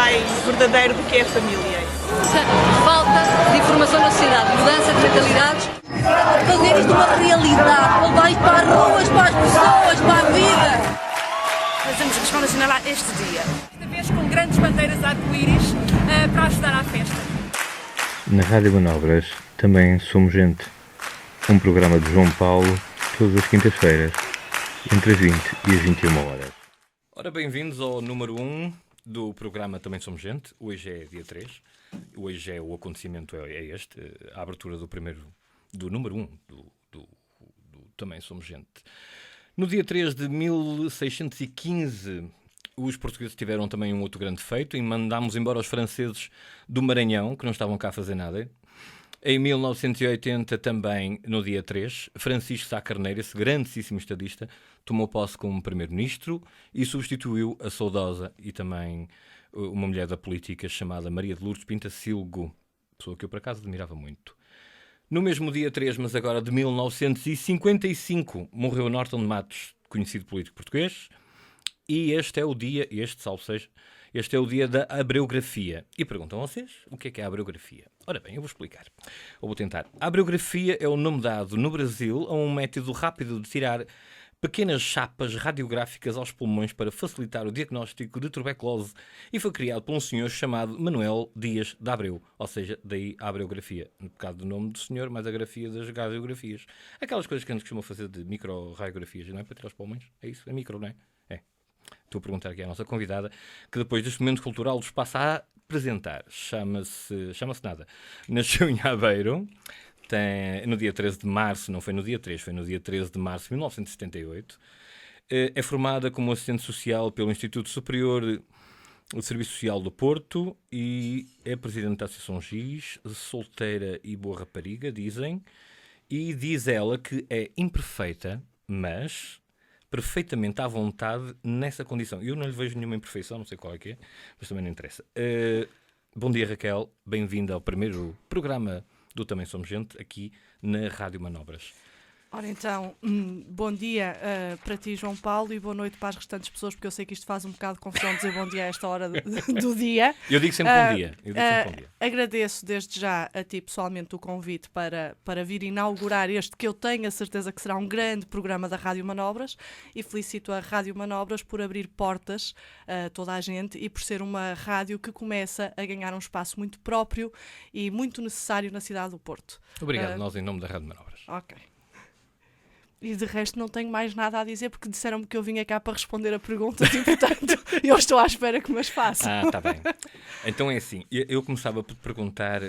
mais verdadeiro do que é a família. Falta de informação na sociedade, mudança de mentalidades. Fazer isto uma realidade, levar isto para as ruas, para as pessoas, para a vida. Fazemos questão de assinalar este dia. Esta vez com grandes bandeiras arco-íris para ajudar à festa. Na Rádio Manobras também somos gente. Um programa de João Paulo, todas as quintas-feiras, entre as 20 e as 21 horas. Ora, bem-vindos ao número 1 do programa Também Somos Gente. Hoje é dia 3. Hoje o acontecimento é este, a abertura do número 1 do Também Somos Gente. No dia 3 de 1615, os portugueses tiveram também um outro grande feito e mandámos embora os franceses do Maranhão, que não estavam cá a fazer nada. Em 1980, também, no dia 3, Francisco Sá Carneiro, esse grandíssimo estadista, tomou posse como primeiro-ministro e substituiu a saudosa e também uma mulher da política chamada Maria de Lourdes Pintacilgo, pessoa que eu, por acaso, admirava muito. No mesmo dia 3, mas agora de 1955, morreu Norton de Matos, conhecido político português, e este é o dia da abreografia. E perguntam a vocês, o que é a abreografia? Ora bem, eu vou explicar. Ou vou tentar. A abreografia é o nome dado no Brasil a um método rápido de tirar pequenas chapas radiográficas aos pulmões para facilitar o diagnóstico de tuberculose e foi criado por um senhor chamado Manuel Dias de Abreu, ou seja, daí a abreografia. No caso do nome do senhor, mais a grafia das radiografias. Aquelas coisas que a gente costuma fazer de micro-radiografias, não é? Para tirar os pulmões? É isso? É micro, não é? É. Estou a perguntar aqui à nossa convidada, que depois deste momento cultural nos passa a apresentar. Chama-se nada. Nasceu em Aveiro, no dia 13 de março, não foi no dia 3, foi no dia 13 de março de 1978. É formada como assistente social pelo Instituto Superior de Serviço Social do Porto e é presidente da Associação GIS, solteira e boa rapariga, dizem. E diz ela que é imperfeita, mas perfeitamente à vontade nessa condição. Eu não lhe vejo nenhuma imperfeição, não sei qual é que é, mas também não interessa. Bom dia, Raquel. Bem-vinda ao primeiro programa do Também Somos Gente, aqui na Rádio Manobras. Ora então, bom dia para ti, João Paulo, e boa noite para as restantes pessoas, porque eu sei que isto faz um bocado de confusão dizer bom dia a esta hora do dia. Eu digo sempre bom dia. Agradeço desde já a ti pessoalmente o convite para vir inaugurar este que eu tenho a certeza que será um grande programa da Rádio Manobras e felicito a Rádio Manobras por abrir portas a toda a gente e por ser uma rádio que começa a ganhar um espaço muito próprio e muito necessário na cidade do Porto. Obrigado, nós em nome da Rádio Manobras. Ok. E de resto não tenho mais nada a dizer porque disseram-me que eu vinha cá para responder a perguntas e portanto eu estou à espera que me as façam. Está bem. Então é assim, eu começava por te perguntar,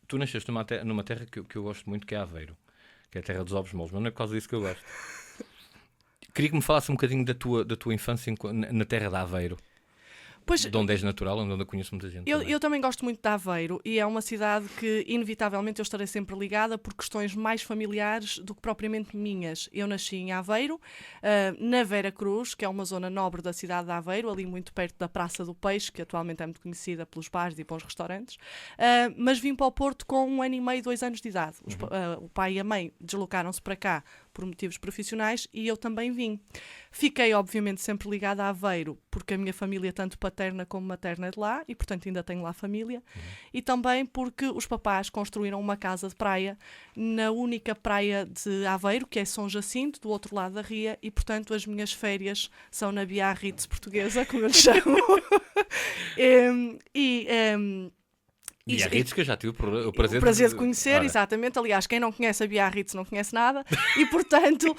tu nasceste numa terra que eu gosto muito, que é Aveiro, que é a terra dos ovos moles, mas não é por causa disso que eu gosto. Queria que me falasse um bocadinho da tua infância na terra de Aveiro. Pois, de onde és natural, onde eu conheço muita gente. Eu também gosto muito de Aveiro e é uma cidade que inevitavelmente eu estarei sempre ligada por questões mais familiares do que propriamente minhas. Eu nasci em Aveiro, na Vera Cruz, que é uma zona nobre da cidade de Aveiro, ali muito perto da Praça do Peixe, que atualmente é muito conhecida pelos bares e bons restaurantes, mas vim para o Porto com 1 ano e meio, 2 anos de idade. O pai e a mãe deslocaram-se para cá por motivos profissionais e eu também vim. Fiquei, obviamente, sempre ligada a Aveiro, porque a minha família, tanto paterna como materna, é de lá e, portanto, ainda tenho lá família. E também porque os papás construíram uma casa de praia na única praia de Aveiro, que é São Jacinto, do outro lado da ria, e, portanto, as minhas férias são na Biarritz portuguesa, como eu lhe chamo. Biarritz, que eu já tive o prazer de conhecer, exatamente. Aliás, quem não conhece a Biarritz não conhece nada. E, portanto,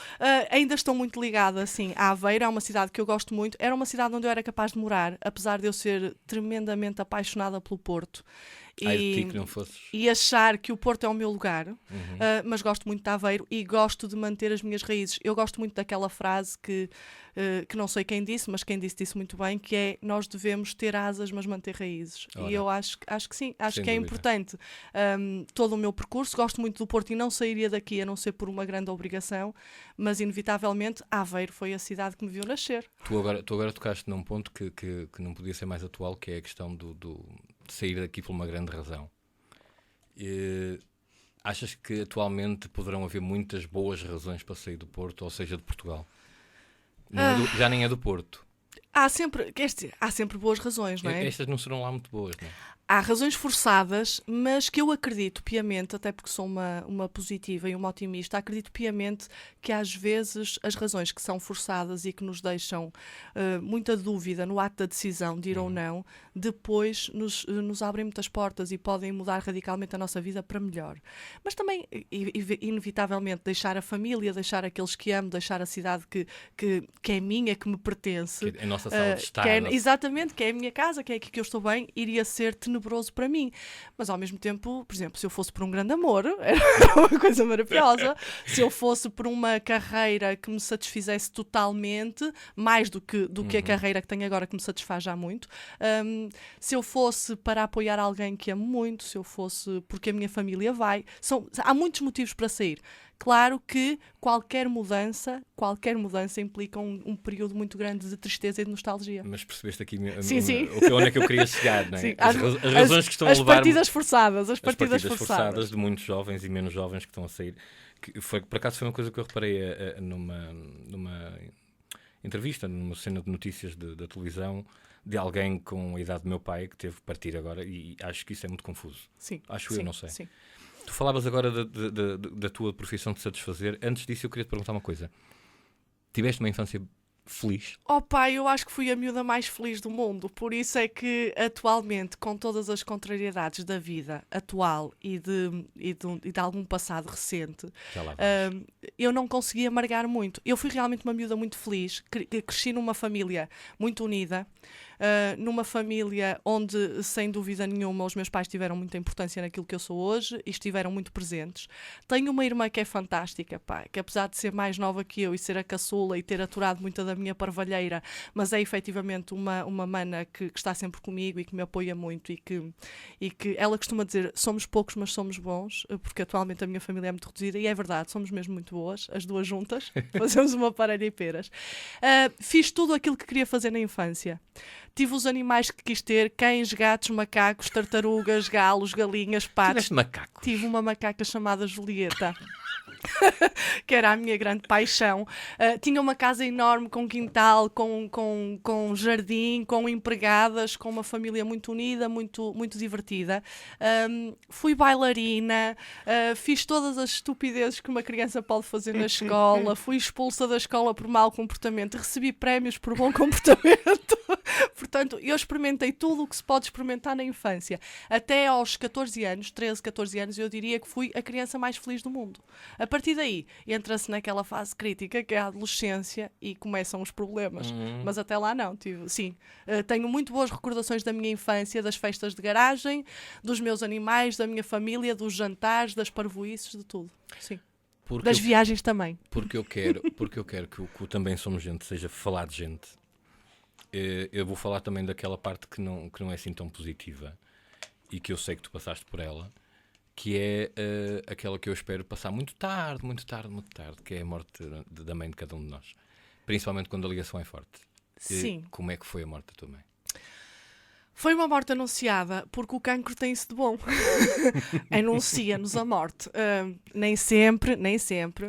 ainda estou muito ligada assim, a Aveiro. É uma cidade que eu gosto muito. Era uma cidade onde eu era capaz de morar, apesar de eu ser tremendamente apaixonada pelo Porto. E achar que o Porto é o meu lugar, mas gosto muito de Aveiro e gosto de manter as minhas raízes. Eu gosto muito daquela frase que não sei quem disse, mas quem disse muito bem, que é: nós devemos ter asas, mas manter raízes. Ora, e eu acho que sim, acho que é importante todo o meu percurso. Gosto muito do Porto e não sairia daqui a não ser por uma grande obrigação, mas inevitavelmente Aveiro foi a cidade que me viu nascer. Tu agora tocaste num ponto que não podia ser mais atual, que é a questão de sair daqui por uma grande razão. Achas que atualmente poderão haver muitas boas razões para sair do Porto, ou seja, de Portugal? Já nem é do Porto. Há sempre, quer dizer, há sempre boas razões, não é? Estas não serão lá muito boas, não é? Há razões forçadas, mas que eu acredito piamente, até porque sou uma positiva e uma otimista, acredito piamente que às vezes as razões que são forçadas e que nos deixam muita dúvida no ato da decisão de ir ou não, depois nos abrem muitas portas e podem mudar radicalmente a nossa vida para melhor. Mas também, inevitavelmente, deixar a família, deixar aqueles que amo, deixar a cidade que é minha, que me pertence. Que é a nossa sala de estar. Exatamente, que é a minha casa, que é aqui que eu estou bem, iria ser tenebroso para mim. Mas ao mesmo tempo, por exemplo, se eu fosse por um grande amor, era uma coisa maravilhosa. Se eu fosse por uma carreira que me satisfizesse totalmente, mais do que a carreira que tenho agora, que me satisfaz já muito, se eu fosse para apoiar alguém que amo muito, se eu fosse porque a minha família vai, há muitos motivos para sair. Claro que qualquer mudança implica um período muito grande de tristeza e de nostalgia. Mas percebeste aqui sim. onde é que eu queria chegar, não é? Sim, As razões que estão a levar... As partidas forçadas de muitos jovens e menos jovens que estão a sair. Por acaso foi uma coisa que eu reparei numa entrevista, numa cena de notícias da televisão, de alguém com a idade do meu pai que teve que partir agora, e acho que isso é muito confuso. Sim. Eu não sei. Sim. Tu falavas agora da tua profissão de satisfazer. Antes disso, eu queria te perguntar uma coisa. Tiveste uma infância feliz? Oh pai, eu acho que fui a miúda mais feliz do mundo. Por isso é que atualmente, com todas as contrariedades da vida atual e de algum passado recente, eu não consegui amargar muito. Eu fui realmente uma miúda muito feliz. Cresci numa família muito unida. Numa família onde, sem dúvida nenhuma, os meus pais tiveram muita importância naquilo que eu sou hoje e estiveram muito presentes. Tenho uma irmã que é fantástica, pá, que apesar de ser mais nova que eu e ser a caçula e ter aturado muita da minha parvalheira, mas é efetivamente uma mana que está sempre comigo e que me apoia muito e que ela costuma dizer, somos poucos, mas somos bons, porque atualmente a minha família é muito reduzida e é verdade, somos mesmo muito boas, as duas juntas, fazemos uma parelha e peras. Fiz tudo aquilo que queria fazer na infância. Tive os animais que quis ter, cães, gatos, macacos, tartarugas, galos, galinhas, patos. Tiveste macacos? Tive uma macaca chamada Julieta, que era a minha grande paixão. Tinha uma casa enorme, com quintal, com jardim, com empregadas, com uma família muito unida, muito, muito divertida. Fui bailarina, fiz todas as estupidezes que uma criança pode fazer na escola, fui expulsa da escola por mau comportamento, recebi prémios por bom comportamento. Portanto, eu experimentei tudo o que se pode experimentar na infância. Até aos 14 anos, 13, 14 anos, eu diria que fui a criança mais feliz do mundo. A partir daí, entra-se naquela fase crítica, que é a adolescência, e começam os problemas. Mas até lá não. Tenho muito boas recordações da minha infância, das festas de garagem, dos meus animais, da minha família, dos jantares, das parvoíces, de tudo. Sim. Das viagens também. Porque eu quero que o Também Somos Gente seja falar de gente. Eu vou falar também daquela parte que não é assim tão positiva e que eu sei que tu passaste por ela, que é aquela que eu espero passar muito tarde, que é a morte da mãe de cada um de nós. Principalmente quando a ligação é forte. Sim. Como é que foi a morte da tua mãe? Foi uma morte anunciada, porque o cancro tem isso de bom. Anuncia-nos a morte. Nem sempre.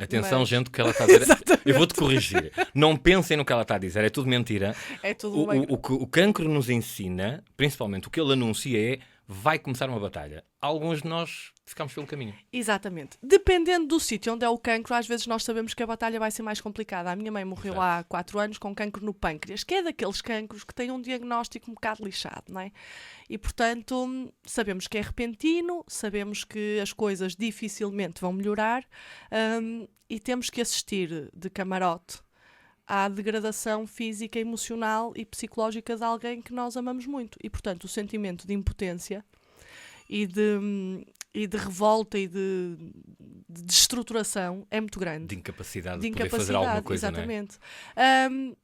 Atenção, mas... gente, o que ela está a dizer. Eu vou-te corrigir. Não pensem no que ela está a dizer, é tudo mentira. É tudo o que o cancro nos ensina, principalmente o que ele anuncia, é vai começar uma batalha. Alguns de nós ficamos pelo caminho. Exatamente. Dependendo do sítio onde é o cancro, às vezes nós sabemos que a batalha vai ser mais complicada. A minha mãe morreu há 4 anos com cancro no pâncreas, que é daqueles cancros que têm um diagnóstico um bocado lixado, não é? E, portanto, sabemos que é repentino, sabemos que as coisas dificilmente vão melhorar e temos que assistir de camarote à degradação física, emocional e psicológica de alguém que nós amamos muito. E, portanto, o sentimento de impotência e de revolta e de destruturação é muito grande. De incapacidade de poder fazer alguma coisa, exatamente. Não é?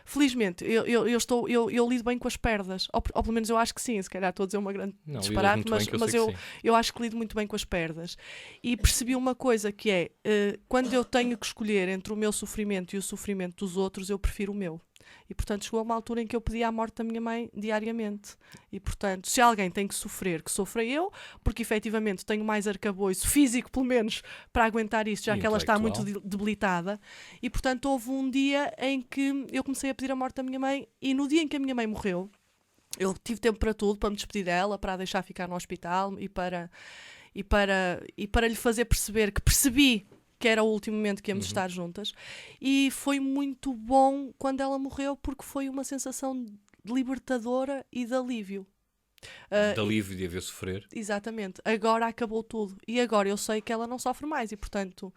Felizmente, eu lido bem com as perdas, ou pelo menos eu acho que sim, se calhar estou a dizer uma grande disparate, mas eu acho que lido muito bem com as perdas. E percebi uma coisa que é, quando eu tenho que escolher entre o meu sofrimento e o sofrimento dos outros, eu prefiro o meu. E, portanto, chegou a uma altura em que eu pedia a morte da minha mãe diariamente. E, portanto, se alguém tem que sofrer, que sofra eu, porque, efetivamente, tenho mais arcabouço físico, pelo menos, para aguentar isto, já que ela está muito debilitada. E, portanto, houve um dia em que eu comecei a pedir a morte da minha mãe, e no dia em que a minha mãe morreu, eu tive tempo para tudo, para me despedir dela, para a deixar ficar no hospital e para lhe fazer perceber que percebi que era o último momento que íamos estar juntas. E foi muito bom quando ela morreu, porque foi uma sensação libertadora e de alívio. De alívio de a ver sofrer. Exatamente. Agora acabou tudo. E agora eu sei que ela não sofre mais. E, portanto,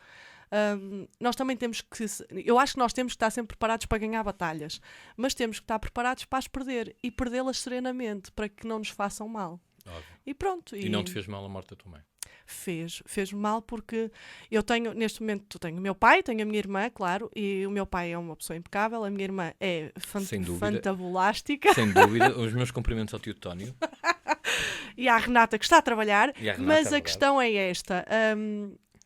nós também temos que... Eu acho que nós temos que estar sempre preparados para ganhar batalhas. Mas temos que estar preparados para as perder. E perdê-las serenamente, para que não nos façam mal. Óbvio. E pronto. E não te fez mal a morte da tua mãe? Fez-me mal, porque eu tenho, neste momento, tenho o meu pai, tenho a minha irmã, claro, e o meu pai é uma pessoa impecável, a minha irmã é fantabulástica. Sem dúvida, os meus cumprimentos ao tio Tónio. E à Renata, que está a trabalhar, mas a questão é esta,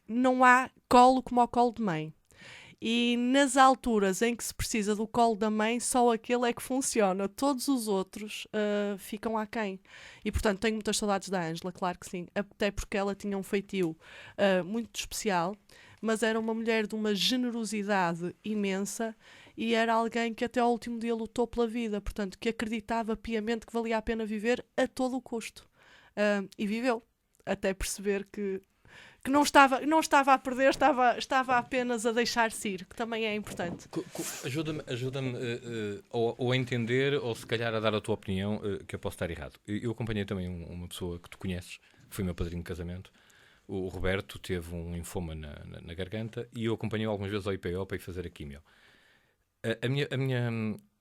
não há colo como ao colo de mãe. E nas alturas em que se precisa do colo da mãe, só aquele é que funciona. Todos os outros ficam aquém. E, portanto, tenho muitas saudades da Ângela, claro que sim. Até porque ela tinha um feitio muito especial, mas era uma mulher de uma generosidade imensa e era alguém que até ao último dia lutou pela vida. Portanto, que acreditava piamente que valia a pena viver a todo o custo. E viveu, até perceber que não estava a perder, estava apenas a deixar-se ir, que também é importante. Ajuda-me ou a entender, ou se calhar a dar a tua opinião, que eu posso estar errado. Eu acompanhei também uma pessoa que tu conheces, que foi meu padrinho de casamento. O Roberto teve um linfoma na garganta e eu acompanhei algumas vezes ao IPO para ir fazer a quimio.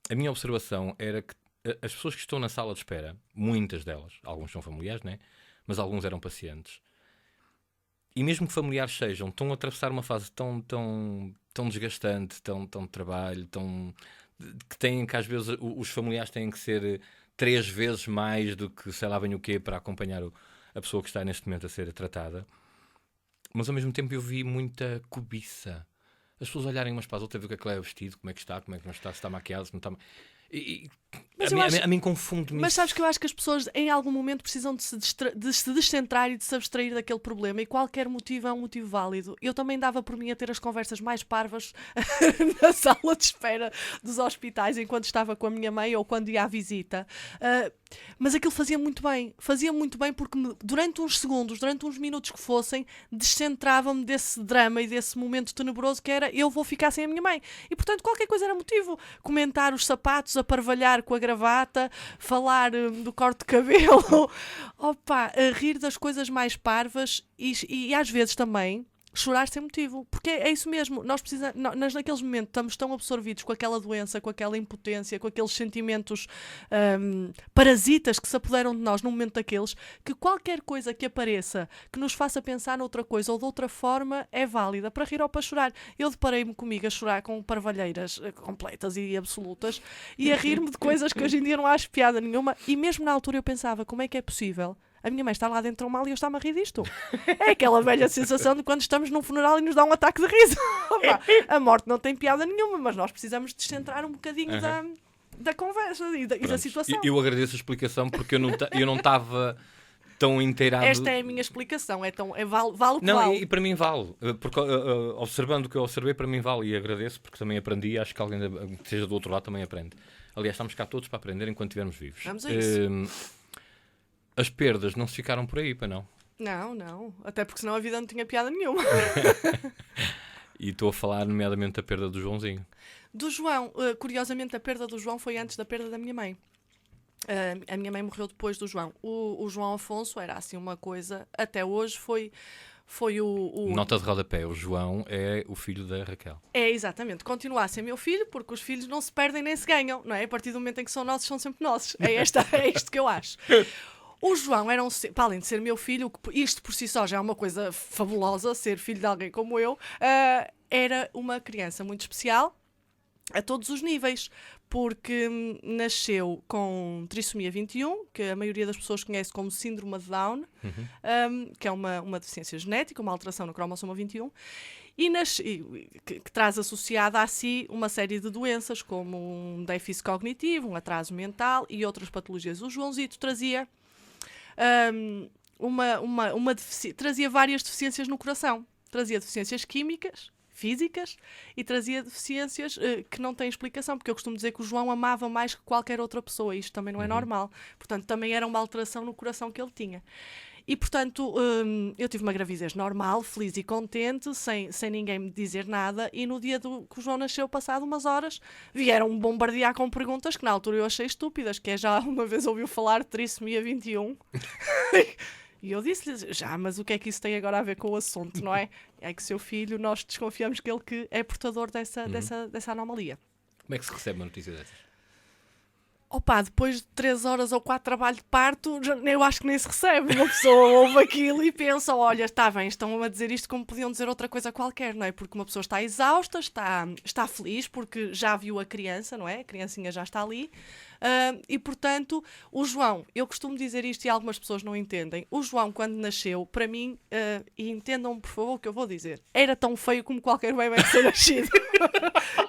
A minha observação era que as pessoas que estão na sala de espera, muitas delas, alguns são familiares, né? Mas alguns eram pacientes, e mesmo que familiares sejam, estão a atravessar uma fase tão desgastante, tão de trabalho, que às vezes os familiares têm que ser 3 vezes mais do que sei lá bem o quê para acompanhar a pessoa que está neste momento a ser tratada. Mas ao mesmo tempo eu vi muita cobiça. As pessoas olharem umas para as outras, ver o que é que ela é vestido, como é que está, como é que não está, se está maquiado, se não está... A mim confunde-me. Mas sabes que eu acho que as pessoas em algum momento precisam de se descentrar e de se abstrair daquele problema, e qualquer motivo é um motivo válido. Eu também dava por mim a ter as conversas mais parvas na sala de espera dos hospitais enquanto estava com a minha mãe ou quando ia à visita, mas aquilo fazia muito bem porque durante uns segundos, durante uns minutos que fossem, descentrava-me desse drama e desse momento tenebroso que era: eu vou ficar sem a minha mãe. E portanto qualquer coisa era motivo. Comentar os sapatos, aparvalhar com a gravata, falar do corte de cabelo, rir das coisas mais parvas e às vezes também chorar sem motivo, porque é isso mesmo. Nós naqueles momentos estamos tão absorvidos com aquela doença, com aquela impotência, com aqueles sentimentos parasitas que se apoderam de nós num momento daqueles, que qualquer coisa que apareça que nos faça pensar noutra coisa ou de outra forma é válida, para rir ou para chorar. Eu deparei-me comigo a chorar com parvalheiras completas e absolutas e a rir-me de coisas que hoje em dia não acho piada nenhuma, e mesmo na altura eu pensava: como é que é possível a minha mãe está lá dentro tão mal e eu está-me a rir disto? É aquela velha sensação de quando estamos num funeral e nos dá um ataque de riso. A morte não tem piada nenhuma, mas nós precisamos descentrar um bocadinho da conversa e da situação. Eu agradeço a explicação, porque eu não estava tão inteirado. Esta é a minha explicação, vale o que vale. E para mim vale, porque observando o que eu observei, para mim vale, e agradeço porque também aprendi, e acho que alguém que esteja do outro lado também aprende. Aliás, estamos cá todos para aprender enquanto estivermos vivos. Vamos a isso. As perdas não se ficaram por aí, para não? Não. Até porque senão a vida não tinha piada nenhuma. E estou a falar nomeadamente da perda do Joãozinho. Do João. Curiosamente, a perda do João foi antes da perda da minha mãe. A minha mãe morreu depois do João. O João Afonso era assim uma coisa... Até hoje foi o... Nota de rodapé. O João é o filho da Raquel. É, exatamente. Continua a ser meu filho, porque os filhos não se perdem nem se ganham, não é? A partir do momento em que são nossos, são sempre nossos. É isto que eu acho. O João era para além de ser meu filho, isto por si só já é uma coisa fabulosa, ser filho de alguém como eu, era uma criança muito especial, a todos os níveis, porque nasceu com trissomia 21, que a maioria das pessoas conhece como síndrome de Down, que é uma deficiência genética, uma alteração no cromossomo 21, que traz associada a si uma série de doenças, como um déficit cognitivo, um atraso mental e outras patologias. O Joãozito trazia, trazia várias deficiências no coração. Trazia deficiências químicas, físicas, e trazia deficiências que não têm explicação, porque eu costumo dizer que o João amava mais que qualquer outra pessoa, e isto também não é normal. Portanto, também era uma alteração no coração que ele tinha. E, portanto, eu tive uma gravidez normal, feliz e contente, sem ninguém me dizer nada, e no dia que o João nasceu, passado umas horas, vieram bombardear com perguntas que na altura eu achei estúpidas, que é, já uma vez ouviu falar de trissomia 21? E eu disse-lhe, mas o que é que isso tem agora a ver com o assunto, não é? É que seu filho, nós desconfiamos que ele que é portador dessa anomalia. Como é que se recebe uma notícia dessas? Opa, depois de 3 horas ou 4 de trabalho de parto, eu acho que nem se recebe. Uma pessoa ouve aquilo e pensa, olha, está bem, estão a dizer isto como podiam dizer outra coisa qualquer, não é? Porque uma pessoa está exausta, está feliz, porque já viu a criança, não é? A criancinha já está ali. E, portanto, o João, eu costumo dizer isto e algumas pessoas não entendem, o João, quando nasceu, para mim, e entendam-me, por favor, o que eu vou dizer, era tão feio como qualquer bebê recém-nascido.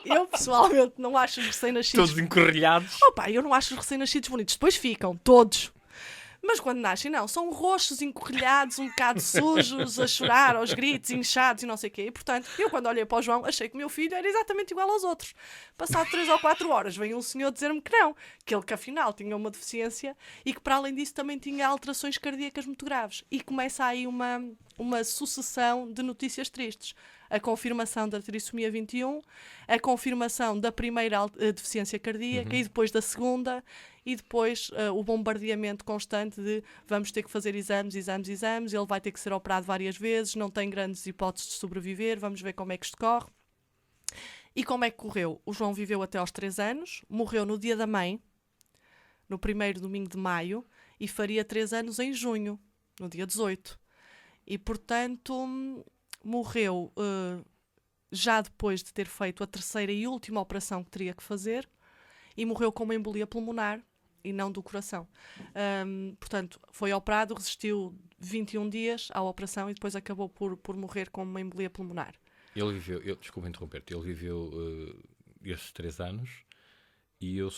Eu, pessoalmente, não acho os recém-nascidos... Todos encorrilhados. Opa, eu não acho os recém-nascidos bonitos. Depois ficam, todos. Mas quando nascem, não. São roxos, encorrilhados, um bocado sujos, a chorar, aos gritos, inchados e não sei o quê. E, portanto, eu quando olhei para o João, achei que o meu filho era exatamente igual aos outros. Passado 3 ou 4 horas, veio um senhor dizer-me que não. Que ele, que afinal, tinha uma deficiência e que, para além disso, também tinha alterações cardíacas muito graves. E começa aí uma sucessão de notícias tristes. A confirmação da trissomia 21, a confirmação da primeira deficiência cardíaca e depois da segunda, e depois o bombardeamento constante de vamos ter que fazer exames, ele vai ter que ser operado várias vezes, não tem grandes hipóteses de sobreviver, vamos ver como é que isto corre. E como é que correu? O João viveu até aos 3 anos, morreu no dia da mãe, no primeiro domingo de maio, e faria 3 anos em junho, no dia 18. E, portanto... morreu já depois de ter feito a terceira e última operação que teria que fazer, e morreu com uma embolia pulmonar e não do coração. Portanto, foi operado, resistiu 21 dias à operação e depois acabou por morrer com uma embolia pulmonar. Ele viveu, desculpa interromper-te, ele viveu esses 3 anos e eu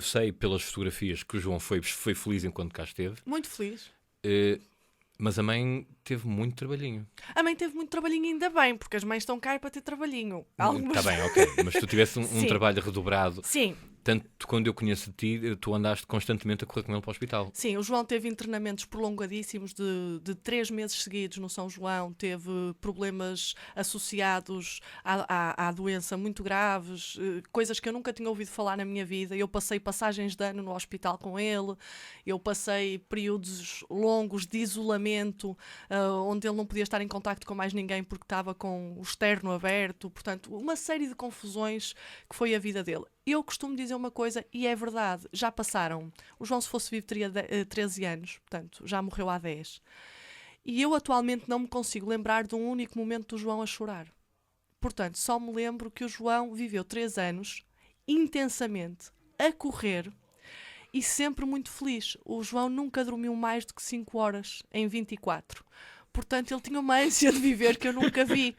sei pelas fotografias que o João foi feliz enquanto cá esteve. Muito feliz. Mas a mãe teve muito trabalhinho. A mãe teve muito trabalhinho, ainda bem, porque as mães estão cá para ter trabalhinho. Está bem, ok. Mas se tu tivesse um trabalho redobrado... Sim. Tanto quando eu conheço ti, tu andaste constantemente a correr com ele para o hospital. Sim, o João teve internamentos prolongadíssimos de 3 meses seguidos no São João, teve problemas associados à doença muito graves, coisas que eu nunca tinha ouvido falar na minha vida. Eu passei passagens de ano no hospital com ele, eu passei períodos longos de isolamento, onde ele não podia estar em contacto com mais ninguém porque estava com o externo aberto, portanto, uma série de confusões que foi a vida dele. Eu costumo dizer uma coisa, e é verdade, já passaram. O João, se fosse vivo, teria 13 anos, portanto, já morreu há 10. E eu atualmente não me consigo lembrar de um único momento do João a chorar. Portanto, só me lembro que o João viveu 3 anos, intensamente, a correr, e sempre muito feliz. O João nunca dormiu mais do que 5 horas em 24. Portanto, ele tinha uma ânsia de viver que eu nunca vi.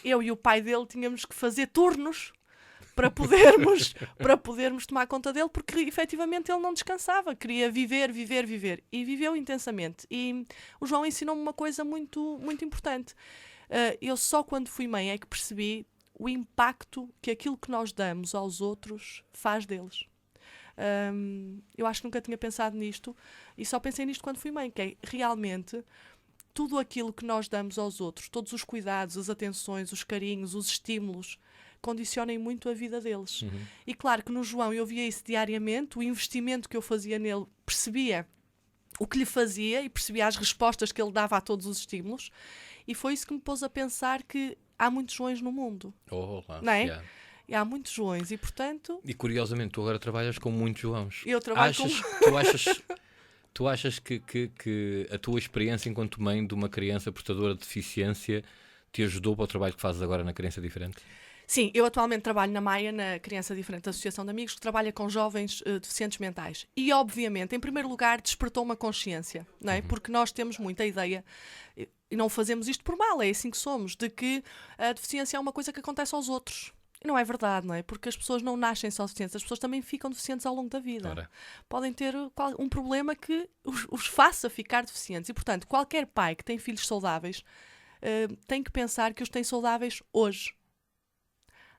Eu e o pai dele tínhamos que fazer turnos para podermos tomar conta dele, porque efetivamente ele não descansava, queria viver. E viveu intensamente. E o João ensinou-me uma coisa muito, muito importante. Eu só quando fui mãe é que percebi o impacto que aquilo que nós damos aos outros faz deles. Eu acho que nunca tinha pensado nisto, e só pensei nisto quando fui mãe, que é realmente tudo aquilo que nós damos aos outros, todos os cuidados, as atenções, os carinhos, os estímulos, condicionem muito a vida deles. E claro que no João eu via isso diariamente, o investimento que eu fazia nele, percebia o que lhe fazia e percebia as respostas que ele dava a todos os estímulos, e foi isso que me pôs a pensar que há muitos Joões no mundo. Não é? Yeah. E há muitos Joões, e portanto... E curiosamente, tu agora trabalhas com muitos Joões. Eu trabalho Tu achas que a tua experiência enquanto mãe de uma criança portadora de deficiência te ajudou para o trabalho que fazes agora na Criança Diferente? Sim, eu atualmente trabalho na Maia, na Criança Diferente Associação de Amigos, que trabalha com jovens deficientes mentais. E, obviamente, em primeiro lugar, despertou uma consciência, não é? Porque nós temos muita ideia, e não fazemos isto por mal, é assim que somos, de que a deficiência é uma coisa que acontece aos outros. E não é verdade, não é? Porque as pessoas não nascem só deficientes, as pessoas também ficam deficientes ao longo da vida. Ora. Podem ter um problema que os faça ficar deficientes. E, portanto, qualquer pai que tem filhos saudáveis tem que pensar que os tem saudáveis hoje.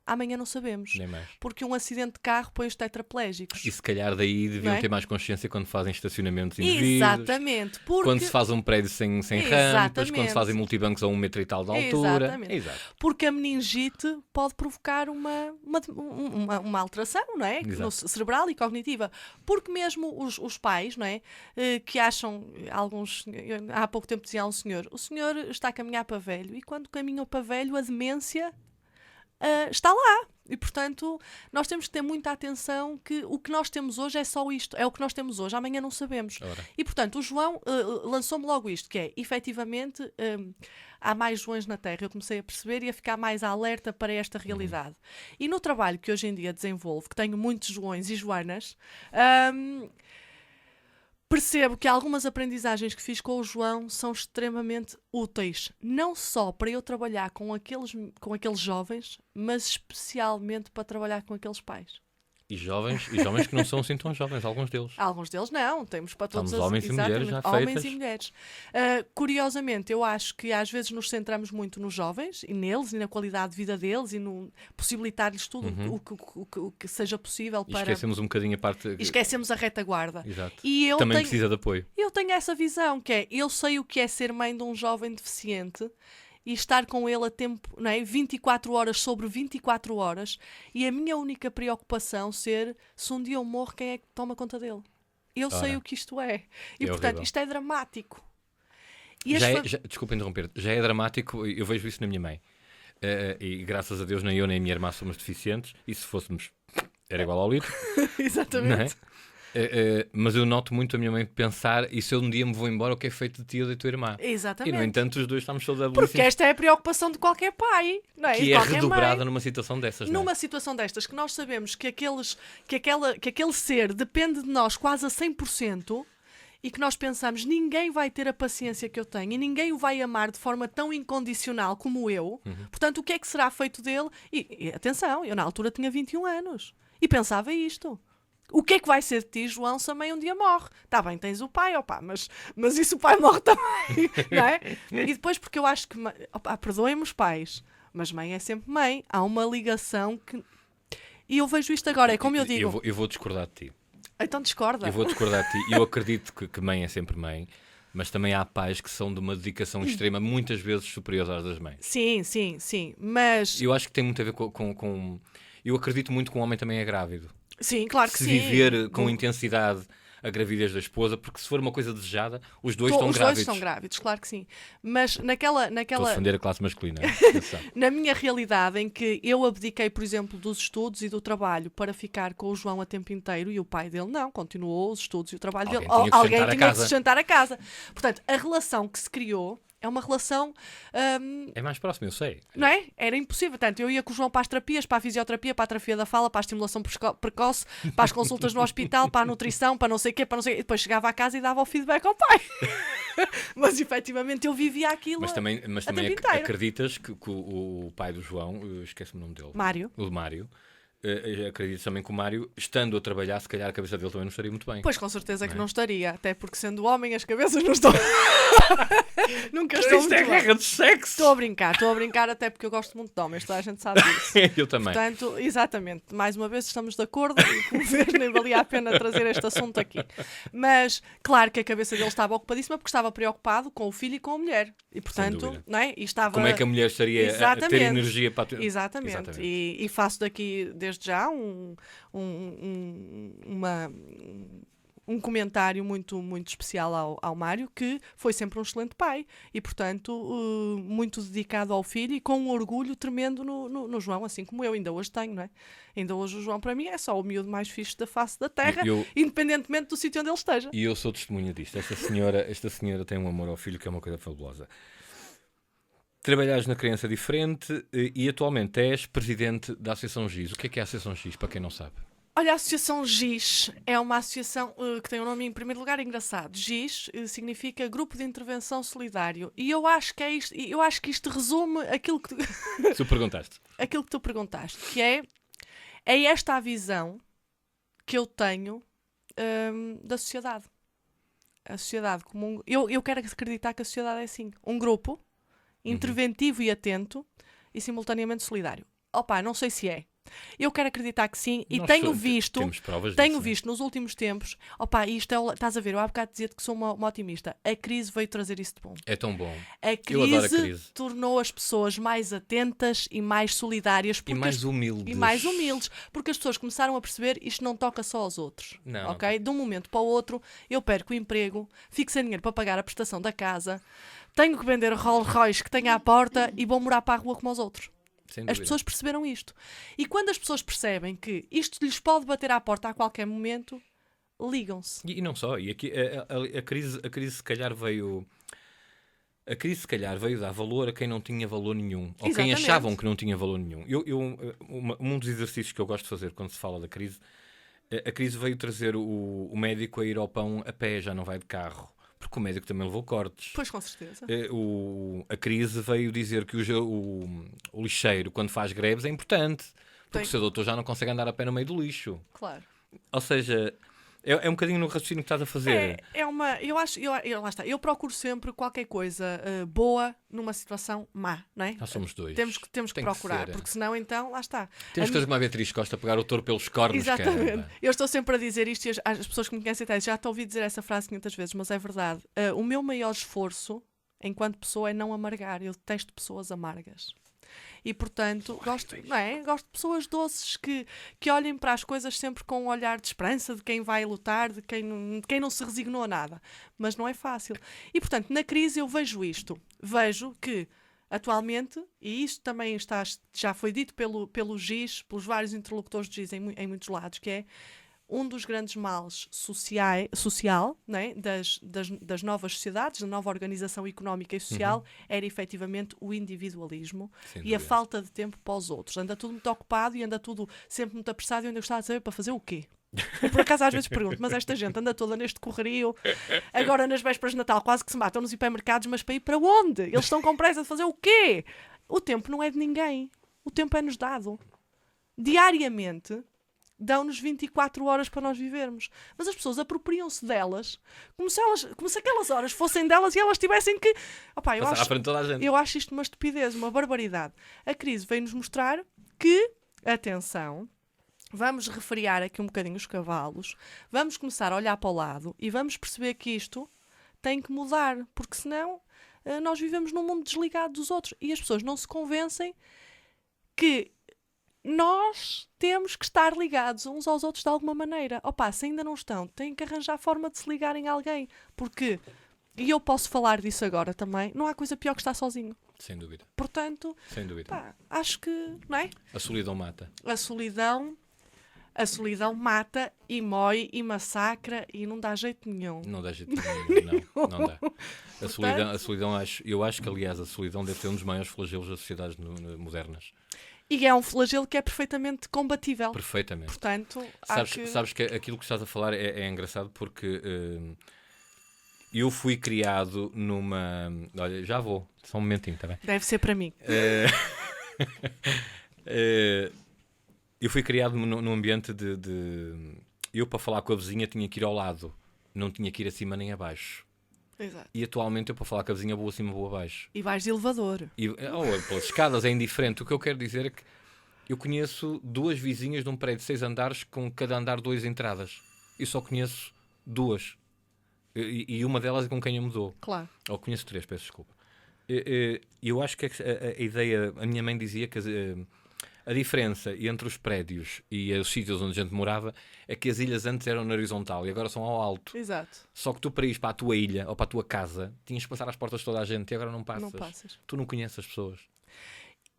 Amanhã não sabemos. Nem mais. Porque um acidente de carro põe os tetraplégicos. E se calhar daí deviam Não é? ter mais consciência quando fazem estacionamentos indevidos. Exatamente. Porque... Quando se faz um prédio sem rampas, Exatamente. quando se fazem multibancos a 1 metro e tal de altura. Exatamente. Exato. Porque a meningite pode provocar uma alteração, não é? Exato. No cerebral e cognitiva. Porque mesmo os pais, não é? Que acham, alguns, há pouco tempo dizia um senhor, o senhor está a caminhar para velho, e quando caminha para velho a demência está lá. E, portanto, nós temos que ter muita atenção que o que nós temos hoje é só isto. É o que nós temos hoje. Amanhã não sabemos. Ora. E, portanto, o João lançou-me logo isto, que é, efetivamente, há mais Joões na Terra. Eu comecei a perceber e a ficar mais alerta para esta realidade. E no trabalho que hoje em dia desenvolvo, que tenho muitos Joões e Joanas, percebo que algumas aprendizagens que fiz com o João são extremamente úteis, não só para eu trabalhar com aqueles jovens, mas especialmente para trabalhar com aqueles pais. E jovens que não são assim tão jovens, alguns deles. Alguns deles não, temos para todos Temos homens e mulheres já homens feitas. e mulheres. Curiosamente, eu acho que às vezes nos centramos muito nos jovens e neles e na qualidade de vida deles e no possibilitar-lhes tudo o que seja possível E para... esquecemos um bocadinho a parte... E esquecemos a retaguarda. Exato. E eu Também tenho... precisa de apoio. Eu tenho essa visão, que é, eu sei o que é ser mãe de um jovem deficiente e estar com ele a tempo, não é? 24 horas sobre 24 horas, e a minha única preocupação ser, se um dia eu morro, quem é que toma conta dele? Eu sei o que isto é. E, portanto, horrível. isto é dramático. E Desculpa interromper, já é dramático, eu vejo isso na minha mãe. E graças a Deus nem eu nem a minha irmã somos deficientes, e se fôssemos, era igual ao litro. Exatamente. Não é? Mas eu noto muito a minha mãe pensar, e se eu um dia me vou embora, o que é feito de ti ou da tua irmã? Exatamente. E no entanto os dois estamos saudabilíssimos. Porque esta é a preocupação de qualquer pai, não é? Que De é qualquer redobrada mãe. numa situação dessas, não é? Numa situação destas, que nós sabemos que aquele ser depende de nós quase a 100%, e que nós pensamos, ninguém vai ter a paciência que eu tenho e ninguém o vai amar de forma tão incondicional como eu, portanto, o que é que será feito dele? E atenção, eu na altura tinha 21 anos e pensava isto. O que é que vai ser de ti, João, se a mãe um dia morre? Está bem, tens o pai, opá, mas e se o pai morre também? Não é? E depois, porque eu acho que... perdoem-me os pais, mas mãe é sempre mãe. Há uma ligação que... E eu vejo isto agora, é como eu digo... Eu vou discordar de ti. Então discorda. Eu vou discordar de ti. Eu acredito que mãe é sempre mãe, mas também há pais que são de uma dedicação extrema, muitas vezes superior às das mães. Sim, mas... Eu acho que tem muito a ver com... Eu acredito muito que um homem também é grávido. Sim, claro que se sim. viver com intensidade a gravidez da esposa, porque se for uma coisa desejada, os dois estão grávidos. Os dois estão grávidos, claro que sim. Mas naquela... Estou a defender a classe masculina. Atenção. Na minha realidade, em que eu abdiquei, por exemplo, dos estudos e do trabalho para ficar com o João a tempo inteiro, e o pai dele não, continuou os estudos e o trabalho dele. Alguém tinha que sustentar a casa. Portanto, a relação que se criou é uma relação... É mais próximo, eu sei. Não é? Era impossível. Portanto, eu ia com o João para as terapias, para a fisioterapia, para a terapia da fala, para a estimulação precoce, para as consultas no hospital, para a nutrição, para não sei o quê, para não sei o quê. E depois chegava a casa e dava o feedback ao pai. Mas, efetivamente, eu vivia aquilo Mas também inteiro. acreditas que o pai do João, esquece-me o nome dele. Mário. O Mário. Acredito também que o Mário, estando a trabalhar, se calhar a cabeça dele também não estaria muito bem. Pois, com certeza que não estaria. Até porque, sendo homem, as cabeças não estão... Nunca estou muito Isto é bem. guerra de sexo! Estou a brincar, até porque eu gosto muito de homens, toda a gente sabe disso. Eu também. Portanto, exatamente, mais uma vez estamos de acordo e como vês, nem valia a pena trazer este assunto aqui. Mas, claro que a cabeça dele estava ocupadíssima porque estava preocupado com o filho e com a mulher. E, portanto, não é? E estava... Como é que a mulher estaria a ter energia para... Exatamente. E faço daqui, desde já, um comentário muito, muito especial ao Mário, que foi sempre um excelente pai e, portanto, muito dedicado ao filho e com um orgulho tremendo no João, assim como eu ainda hoje tenho, não é? Ainda hoje o João, para mim, é só o miúdo mais fixe da face da terra, independentemente do sítio onde ele esteja. E eu sou testemunha disto. Esta senhora tem um amor ao filho que é uma coisa fabulosa. Trabalhares na Criança Diferente e atualmente és presidente da Associação GIS. O que é a Associação GIS, para quem não sabe? Olha, a Associação GIS é uma associação que tem um nome, em primeiro lugar, engraçado. GIS significa Grupo de Intervenção Solidário. E eu acho que é isto, eu acho que isto resume aquilo que Tu perguntaste. aquilo que tu perguntaste, que é esta a visão que eu tenho da sociedade. A sociedade como eu quero acreditar que a sociedade é assim. Um grupo interventivo e atento e simultaneamente solidário. Opa, não sei se é. Eu quero acreditar que sim e tenho visto nos últimos tempos, isto estás a ver, eu há bocado dizia-te que sou uma otimista. A crise veio trazer isso de bom. É tão bom. Eu adoro a crise. Tornou as pessoas mais atentas e mais solidárias. E mais humildes. Porque as pessoas começaram a perceber isto não toca só aos outros. Não, ok? De um momento para o outro, eu perco o emprego, fico sem dinheiro para pagar a prestação da casa, tenho que vender o Rolls Royce que tenho à porta e vou morar para a rua como os outros. As pessoas perceberam isto. E quando as pessoas percebem que isto lhes pode bater à porta a qualquer momento, ligam-se. E não só. E aqui a crise se calhar veio... A crise se calhar veio dar valor a quem não tinha valor nenhum. Ou quem achavam que não tinha valor nenhum. Um dos exercícios que eu gosto de fazer quando se fala da crise, a crise veio trazer o médico a ir ao pão a pé, já não vai de carro. Porque o médico também levou cortes. Pois, com certeza. A crise veio dizer que o lixeiro, quando faz greves, é importante. Porque o seu doutor já não consegue andar a pé no meio do lixo. Claro. Ou seja, é um bocadinho no raciocínio que estás a fazer. Lá está. Eu procuro sempre qualquer coisa boa numa situação má, não é? Nós somos dois. Temos que procurar, porque senão, então, lá está. Temos que fazer como a Beatriz Costa, pegar o touro pelos cornos. Exatamente. Caramba. Eu estou sempre a dizer isto e as pessoas que me conhecem até já estão a ouvir dizer essa frase 500 vezes, mas é verdade. O meu maior esforço, enquanto pessoa, é não amargar. Eu detesto pessoas amargas. E, portanto, gosto de pessoas doces que olhem para as coisas sempre com um olhar de esperança, de quem vai lutar, de quem não se resignou a nada. Mas não é fácil. E, portanto, na crise eu vejo isto. Vejo que, atualmente, e isto também já foi dito pelo GIS, pelos vários interlocutores do GIS em muitos lados, que é um dos grandes males social, né, das novas sociedades, da nova organização económica e social, era efetivamente o individualismo e a falta de tempo para os outros. Anda tudo muito ocupado e anda tudo sempre muito apressado e eu ainda gostava de saber para fazer o quê? Eu, por acaso, às vezes pergunto, mas esta gente anda toda neste correrio, agora nas vésperas de Natal quase que se matam nos hipermercados, mas para ir para onde? Eles estão com pressa de fazer o quê? O tempo não é de ninguém. O tempo é-nos dado. Diariamente dão-nos 24 horas para nós vivermos. Mas as pessoas apropriam-se delas como se aquelas horas fossem delas e elas tivessem que... Eu acho isto uma estupidez, uma barbaridade. A crise veio-nos mostrar que, atenção, vamos refriar aqui um bocadinho os cavalos, vamos começar a olhar para o lado e vamos perceber que isto tem que mudar, porque senão nós vivemos num mundo desligado dos outros e as pessoas não se convencem que nós temos que estar ligados uns aos outros de alguma maneira. Se ainda não estão, têm que arranjar forma de se ligarem a alguém. Porque, e eu posso falar disso agora também, não há coisa pior que estar sozinho. Sem dúvida. Portanto, sem dúvida. Acho que, não é? A solidão mata. A solidão mata e mói e massacra e não dá jeito nenhum. Não dá jeito nenhum, não dá. A solidão eu acho que, aliás, a solidão deve ser um dos maiores flagelos das sociedades modernas. E é um flagelo que é perfeitamente combatível. Perfeitamente. Portanto, sabes que aquilo que estás a falar é engraçado porque eu fui criado numa... Olha, já vou. Só um momentinho, está bem? Deve ser para mim. Eu fui criado num ambiente de... Eu, para falar com a vizinha, tinha que ir ao lado. Não tinha que ir acima nem abaixo. Exato. E atualmente eu, para falar com a vizinha, vou acima, vou abaixo. E vais de elevador. Pelas escadas é indiferente. O que eu quero dizer é que eu conheço 2 vizinhas de um prédio de 6 andares com cada andar 2 entradas. Eu só conheço 2. E uma delas é com quem eu me dou. Claro. Ou conheço 3, peço desculpa. Eu acho que a ideia... A minha mãe dizia que a diferença entre os prédios e os sítios onde a gente morava é que as ilhas antes eram na horizontal e agora são ao alto. Exato. Só que tu, para ir para a tua ilha ou para a tua casa, tinhas que passar às portas de toda a gente e agora não passas. Não passas. Tu não conheces as pessoas.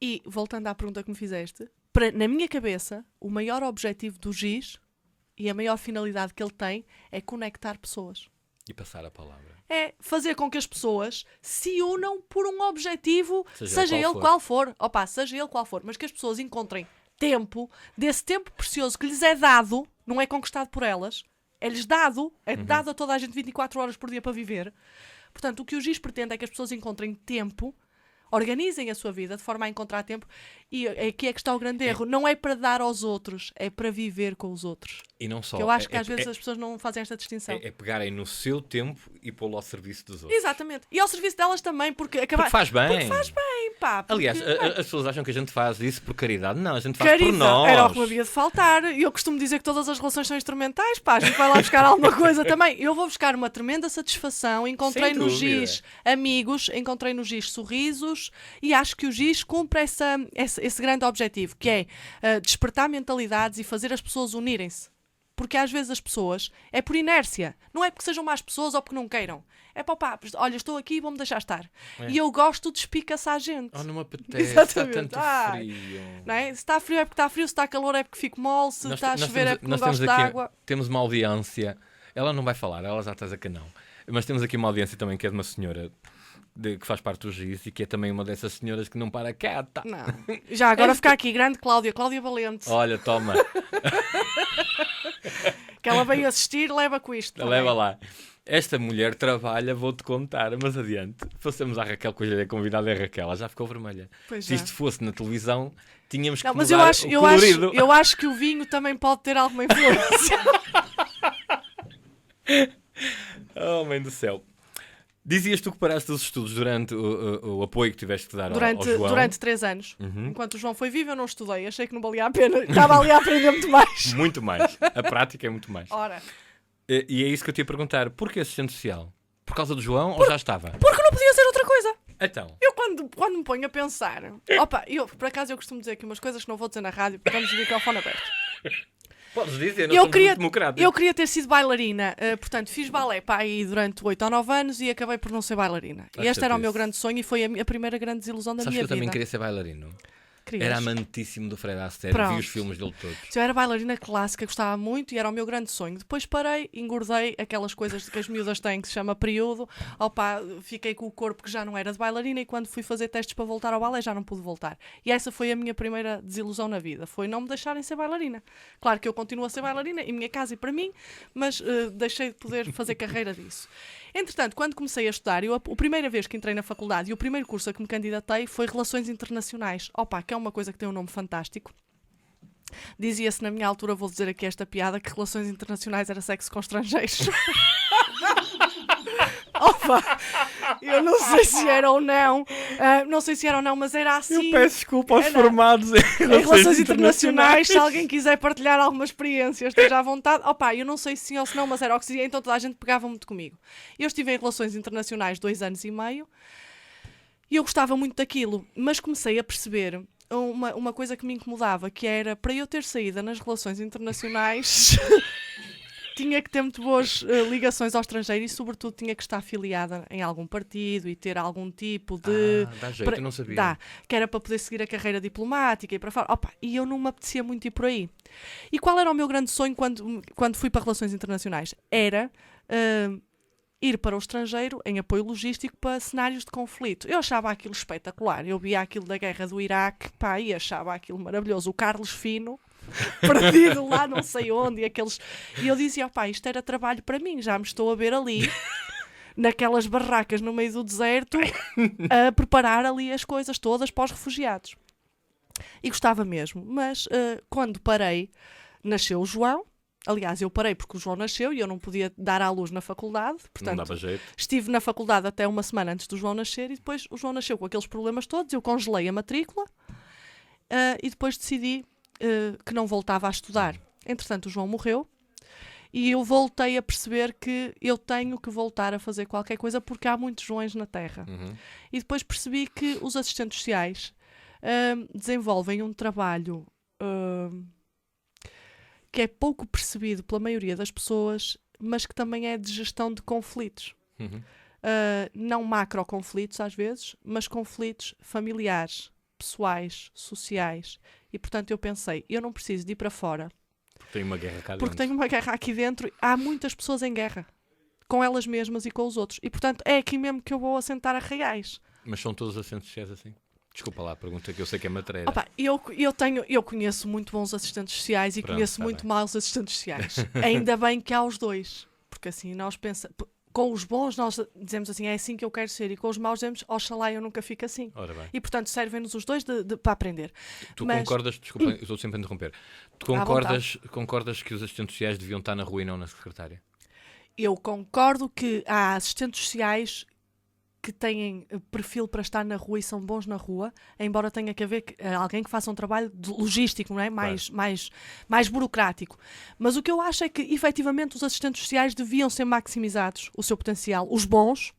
E, voltando à pergunta que me fizeste, na minha cabeça, o maior objetivo do GIS e a maior finalidade que ele tem é conectar pessoas. E passar a palavra. É fazer com que as pessoas se unam por um objetivo, seja ele for. qual for. Opa, seja ele qual for. Mas que as pessoas encontrem tempo, desse tempo precioso que lhes é dado, não é conquistado por elas, é-lhes dado, é dado a toda a gente 24 horas por dia para viver. Portanto, o que o GIS pretende é que as pessoas encontrem tempo, organizem a sua vida de forma a encontrar tempo, e aqui é que está o grande erro. Não é para dar aos outros, é para viver com os outros. E não só. Que eu acho que às vezes as pessoas não fazem esta distinção. É pegarem no seu tempo e pô-lo ao serviço dos outros. Exatamente. E ao serviço delas também, porque faz bem. Porque faz bem, pá. Porque, Aliás, as pessoas acham que a gente faz isso por caridade. Não, a gente faz por nós. Era o que me havia de faltar. E eu costumo dizer que todas as relações são instrumentais, pá. A gente vai lá buscar alguma coisa também. Eu vou buscar uma tremenda satisfação. Encontrei Sem no dúvida. GIS amigos, encontrei no GIS sorrisos, e acho que o GIS cumpre esse grande objetivo, que é despertar mentalidades e fazer as pessoas unirem-se. Porque às vezes as pessoas, é por inércia, não é porque sejam más pessoas ou porque não queiram. É para pá, olha, estou aqui e vou-me deixar estar. E eu gosto de espicaçar a gente. Oh, não me apetece, Exatamente. está tanto frio. Não é? Se está frio é porque está frio, se está calor é porque fico mole, se está a chover é porque não nós gosto de aqui, água. Temos uma audiência, ela não vai falar, ela já está a dizer que não. Mas temos aqui uma audiência também que é de uma senhora que faz parte do GIS e que é também uma dessas senhoras que não para quieta. Não. Já agora fica aqui, grande Cláudia Valente. Olha, toma, Que ela veio assistir, leva com isto. leva lá. Esta mulher trabalha, vou-te contar, mas adiante. Fossemos à Raquel, que hoje é convidada, é a Raquel, ela já ficou vermelha. Pois Se já. isto fosse na televisão, tínhamos que Não, mas mudar o colorido. eu acho que o vinho também pode ter alguma influência. Oh, mãe do céu. Dizias tu que paraste os estudos durante o apoio que tiveste que dar ao João. Durante 3 anos. Enquanto o João foi vivo, eu não estudei. Achei que não valia a pena. Estava ali a aprender muito mais. Muito mais. A prática é muito mais. Ora. E é isso que eu te ia perguntar. Porquê assistente social? Por causa do João ou já estava? Porque não podia ser outra coisa. Então. Eu quando me ponho a pensar... Opa, por acaso eu costumo dizer aqui umas coisas que não vou dizer na rádio, porque estamos de microfone aberto. Podes dizer, não somos muito democráticos. Eu queria ter sido bailarina, portanto fiz balé para aí durante 8 ou 9 anos e acabei por não ser bailarina. E este era o meu grande sonho e foi a primeira grande desilusão da Sabes minha que eu vida. também queria ser bailarino? Querias? Era amantíssimo do Fred Astaire, vi Pronto. os filmes dele todos. Eu era bailarina clássica, gostava muito e era o meu grande sonho. Depois parei, engordei, aquelas coisas que as miúdas têm que se chama período. Opa, fiquei com o corpo que já não era de bailarina e quando fui fazer testes para voltar ao balé já não pude voltar. E essa foi a minha primeira desilusão na vida, foi não me deixarem ser bailarina. Claro que eu continuo a ser bailarina em minha casa e para mim, mas deixei de poder fazer carreira disso. Entretanto, quando comecei a estudar, a primeira vez que entrei na faculdade e o primeiro curso a que me candidatei foi Relações Internacionais. Opa, que é uma coisa que tem um nome fantástico. Dizia-se na minha altura, vou dizer aqui esta piada, que Relações Internacionais era sexo com estrangeiros. Opa, eu não sei se era ou não, mas era assim. Eu peço desculpa aos formados em Relações Internacionais, se alguém quiser partilhar alguma experiência, esteja à vontade. Opa, eu não sei se sim ou se não, mas era o que se dizia, então toda a gente pegava muito comigo. Eu estive em Relações Internacionais 2 anos e meio e eu gostava muito daquilo, mas comecei a perceber uma coisa que me incomodava, que era, para eu ter saída nas Relações Internacionais... tinha que ter muito boas ligações ao estrangeiro e, sobretudo, tinha que estar afiliada em algum partido e ter algum tipo de... dá jeito, eu não sabia. Dá, que era para poder seguir a carreira diplomática e para fora. Opa, e eu não me apetecia muito ir por aí. E qual era o meu grande sonho quando fui para Relações Internacionais? Era ir para o estrangeiro em apoio logístico para cenários de conflito. Eu achava aquilo espetacular. Eu via aquilo da guerra do Iraque, pá, e achava aquilo maravilhoso. O Carlos Fino... perdido lá não sei onde e eu dizia, opá, isto era trabalho para mim, já me estou a ver ali naquelas barracas no meio do deserto a preparar ali as coisas todas para os refugiados e gostava mesmo, mas quando parei, nasceu o João. Aliás, eu parei porque o João nasceu e eu não podia dar à luz na faculdade, portanto, não dava jeito. Estive na faculdade até uma semana antes do João nascer e depois o João nasceu com aqueles problemas todos, eu congelei a matrícula e depois decidi que não voltava a estudar. Entretanto, o João morreu e eu voltei a perceber que eu tenho que voltar a fazer qualquer coisa porque há muitos Joões na Terra. E depois percebi que os assistentes sociais desenvolvem um trabalho que é pouco percebido pela maioria das pessoas, mas que também é de gestão de conflitos. Não macro conflitos às vezes, mas conflitos familiares, pessoais, sociais. E, portanto, eu pensei, eu não preciso de ir para fora. Porque tenho uma guerra cá dentro. Porque tenho uma guerra aqui dentro. Há muitas pessoas em guerra. com elas mesmas e com os outros. E, portanto, é aqui mesmo que eu vou assentar Arraiais. Mas são todos assistentes sociais assim? Desculpa lá a pergunta, que eu sei que é matreira. Opa, eu conheço muito bons assistentes sociais e Pronto, conheço tá muito bem. maus assistentes sociais. Ainda bem que há os dois. Porque assim nós pensamos... Com os bons nós dizemos assim, é assim que eu quero ser. E com os maus dizemos, oxalá eu nunca fico assim. Ora bem. E portanto servem-nos os dois para aprender. Tu Mas- concordas, desculpa, eu estou sempre a interromper. Tu concordas que os assistentes sociais deviam estar na rua e não na secretária? Eu concordo que há assistentes sociais que têm perfil para estar na rua e são bons na rua, embora tenha que haver alguém que faça um trabalho logístico, não é? Mais burocrático. Mas o que eu acho é que, efetivamente, os assistentes sociais deviam ser maximizados, o seu potencial, os bons,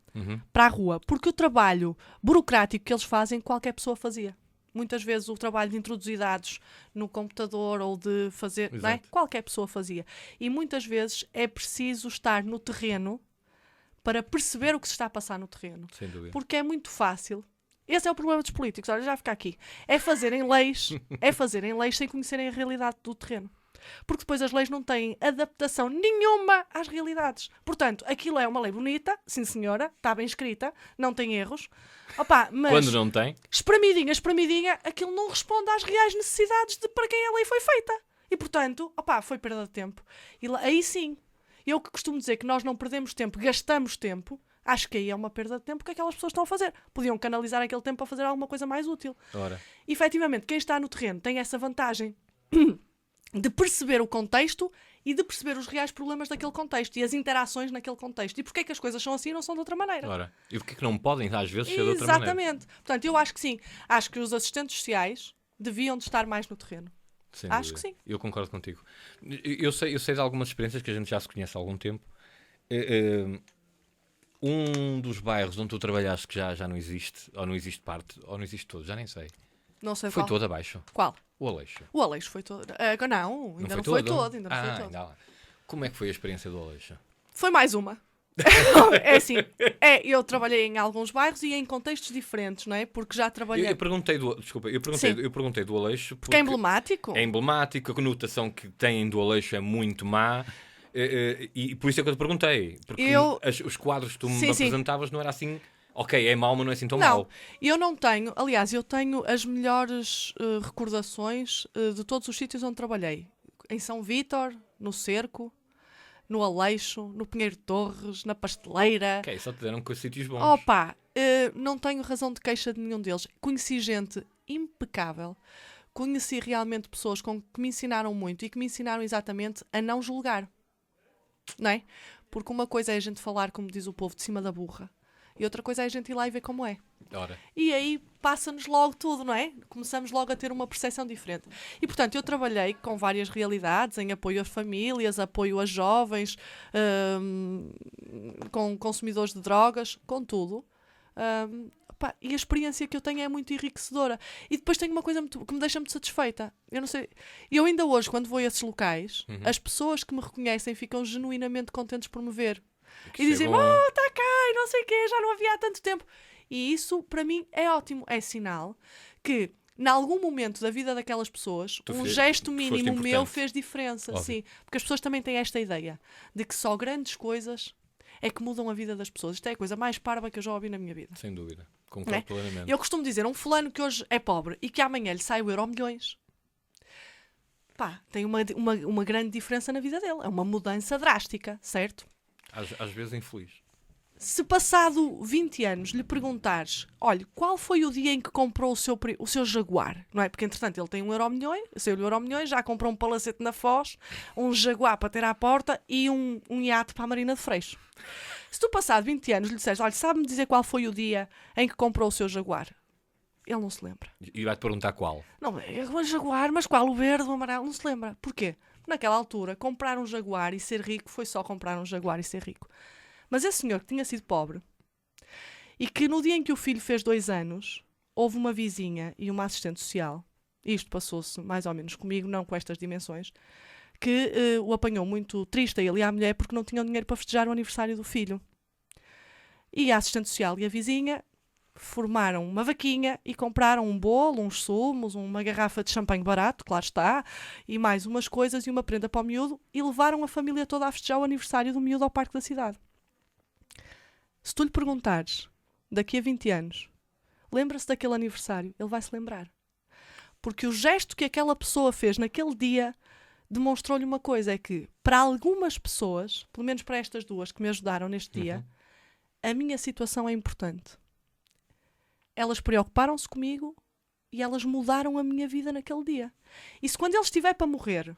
para a rua. Porque o trabalho burocrático que eles fazem, qualquer pessoa fazia. Muitas vezes o trabalho de introduzir dados no computador ou de fazer... Não é? Exato. Qualquer pessoa fazia. E muitas vezes é preciso estar no terreno para perceber o que se está a passar no terreno. Sem dúvida. Porque é muito fácil. Esse é o problema dos políticos. Olha, já fica aqui. É fazerem leis sem conhecerem a realidade do terreno. Porque depois as leis não têm adaptação nenhuma às realidades. Portanto, aquilo é uma lei bonita, sim senhora, está bem escrita, não tem erros. Opa, mas Quando não tem, espremidinha, aquilo não responde às reais necessidades para quem a lei foi feita. E portanto, opa, foi perda de tempo. E aí sim, eu que costumo dizer que nós não perdemos tempo, gastamos tempo, acho que aí é uma perda de tempo que aquelas pessoas estão a fazer. Podiam canalizar aquele tempo para fazer alguma coisa mais útil. ora, Efetivamente, quem está no terreno tem essa vantagem de perceber o contexto e de perceber os reais problemas daquele contexto e as interações naquele contexto. E porquê é que as coisas são assim e não são de outra maneira? ora. E porquê que não podem, às vezes, ser de outra maneira? Exatamente. Portanto, eu acho que sim. Acho que os assistentes sociais deviam de estar mais no terreno. Sem Acho dúvida. que sim. Eu concordo contigo. Eu sei de algumas experiências que a gente já se conhece há algum tempo. Um dos bairros onde tu trabalhaste que já não existe, ou não existe parte, ou não existe todo, já nem sei. Não sei Foi qual. todo abaixo. Qual? O Aleixo. O Aleixo foi todo. Não, ainda não foi todo. Ainda não foi todo. ainda lá. Como é que foi a experiência do Aleixo? Foi mais uma. É assim, eu trabalhei em alguns bairros e em contextos diferentes, não é? Porque já trabalhei... Eu perguntei do Aleixo Porque é emblemático. é emblemático, a conotação que têm do Aleixo é muito má. E por isso é que eu te perguntei. Porque os quadros que tu me Sim. apresentavas não era assim... Ok, é mau, mas não é assim tão Não, mau. eu não tenho... Aliás, eu tenho as melhores recordações de todos os sítios onde trabalhei. Em São Vítor, no Cerco, no Aleixo, no Pinheiro de Torres, na Pasteleira. Ok, só te deram com sítios bons. Opa, não tenho razão de queixa de nenhum deles. Conheci gente impecável. Conheci realmente pessoas que me ensinaram muito e que me ensinaram exatamente a não julgar. Não é? Porque uma coisa é a gente falar, como diz o povo, de cima da burra. E outra coisa é a gente ir lá e ver como é. Ora. E aí passa-nos logo tudo, não é? Começamos logo a ter uma percepção diferente. E, portanto, eu trabalhei com várias realidades, em apoio às famílias, apoio a jovens, com consumidores de drogas, com tudo. E a experiência que eu tenho é muito enriquecedora. E depois tenho uma coisa que me deixa muito satisfeita. Eu não sei... Eu ainda hoje, quando vou a esses locais, as pessoas que me reconhecem ficam genuinamente contentes por me ver. E dizem-me, está cá, e não sei o quê, já não havia há tanto tempo. E isso, para mim, é ótimo. É sinal que, em algum momento da vida daquelas pessoas, gesto mínimo meu fez diferença. Sim, porque as pessoas também têm esta ideia de que só grandes coisas é que mudam a vida das pessoas. Isto é a coisa mais parva que eu já ouvi na minha vida. Sem dúvida. Concordo plenamente. Eu costumo dizer, um fulano que hoje é pobre e que amanhã lhe sai o Euromilhões, tem uma grande diferença na vida dele. É uma mudança drástica, certo? Às vezes infeliz. Se passado 20 anos lhe perguntares, olha, qual foi o dia em que comprou o seu Jaguar? Não é? Porque, entretanto, ele tem um Euromilhões, saiu-lhe o Euromilhões, já comprou um palacete na Foz, um Jaguar para ter à porta e um iate para a Marina de Freixo. Se tu passado 20 anos lhe disseres, olha, sabe-me dizer qual foi o dia em que comprou o seu Jaguar? Ele não se lembra. E vai-te perguntar qual? Não, é o Jaguar, mas qual? O verde, o amarelo? Não se lembra. Porquê? Naquela altura, comprar um Jaguar e ser rico foi só comprar um Jaguar e ser rico. Mas esse senhor que tinha sido pobre e que no dia em que o filho fez 2 anos, houve uma vizinha e uma assistente social, isto passou-se mais ou menos comigo, não com estas dimensões, que o apanhou muito triste a ele e à mulher porque não tinham dinheiro para festejar o aniversário do filho. E a assistente social e a vizinha formaram uma vaquinha e compraram um bolo, uns sumos, uma garrafa de champanhe barato, claro está, e mais umas coisas e uma prenda para o miúdo e levaram a família toda a festejar o aniversário do miúdo ao parque da cidade. Se tu lhe perguntares, daqui a 20 anos, lembra-se daquele aniversário, ele vai se lembrar. Porque o gesto que aquela pessoa fez naquele dia demonstrou-lhe uma coisa, é que para algumas pessoas, pelo menos para estas duas que me ajudaram neste dia, a minha situação é importante. Elas preocuparam-se comigo e elas mudaram a minha vida naquele dia. E se quando ele estiver para morrer,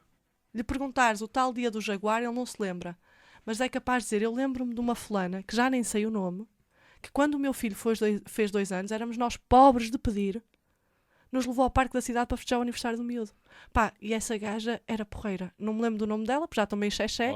lhe perguntares o tal dia do Jaguar, ele não se lembra. Mas é capaz de dizer, eu lembro-me de uma fulana, que já nem sei o nome, que quando o meu filho fez 2 anos, éramos nós pobres de pedir, nos levou ao parque da cidade para festejar o aniversário do miúdo. Pá, e essa gaja era porreira. Não me lembro do nome dela, porque já tomei xexé,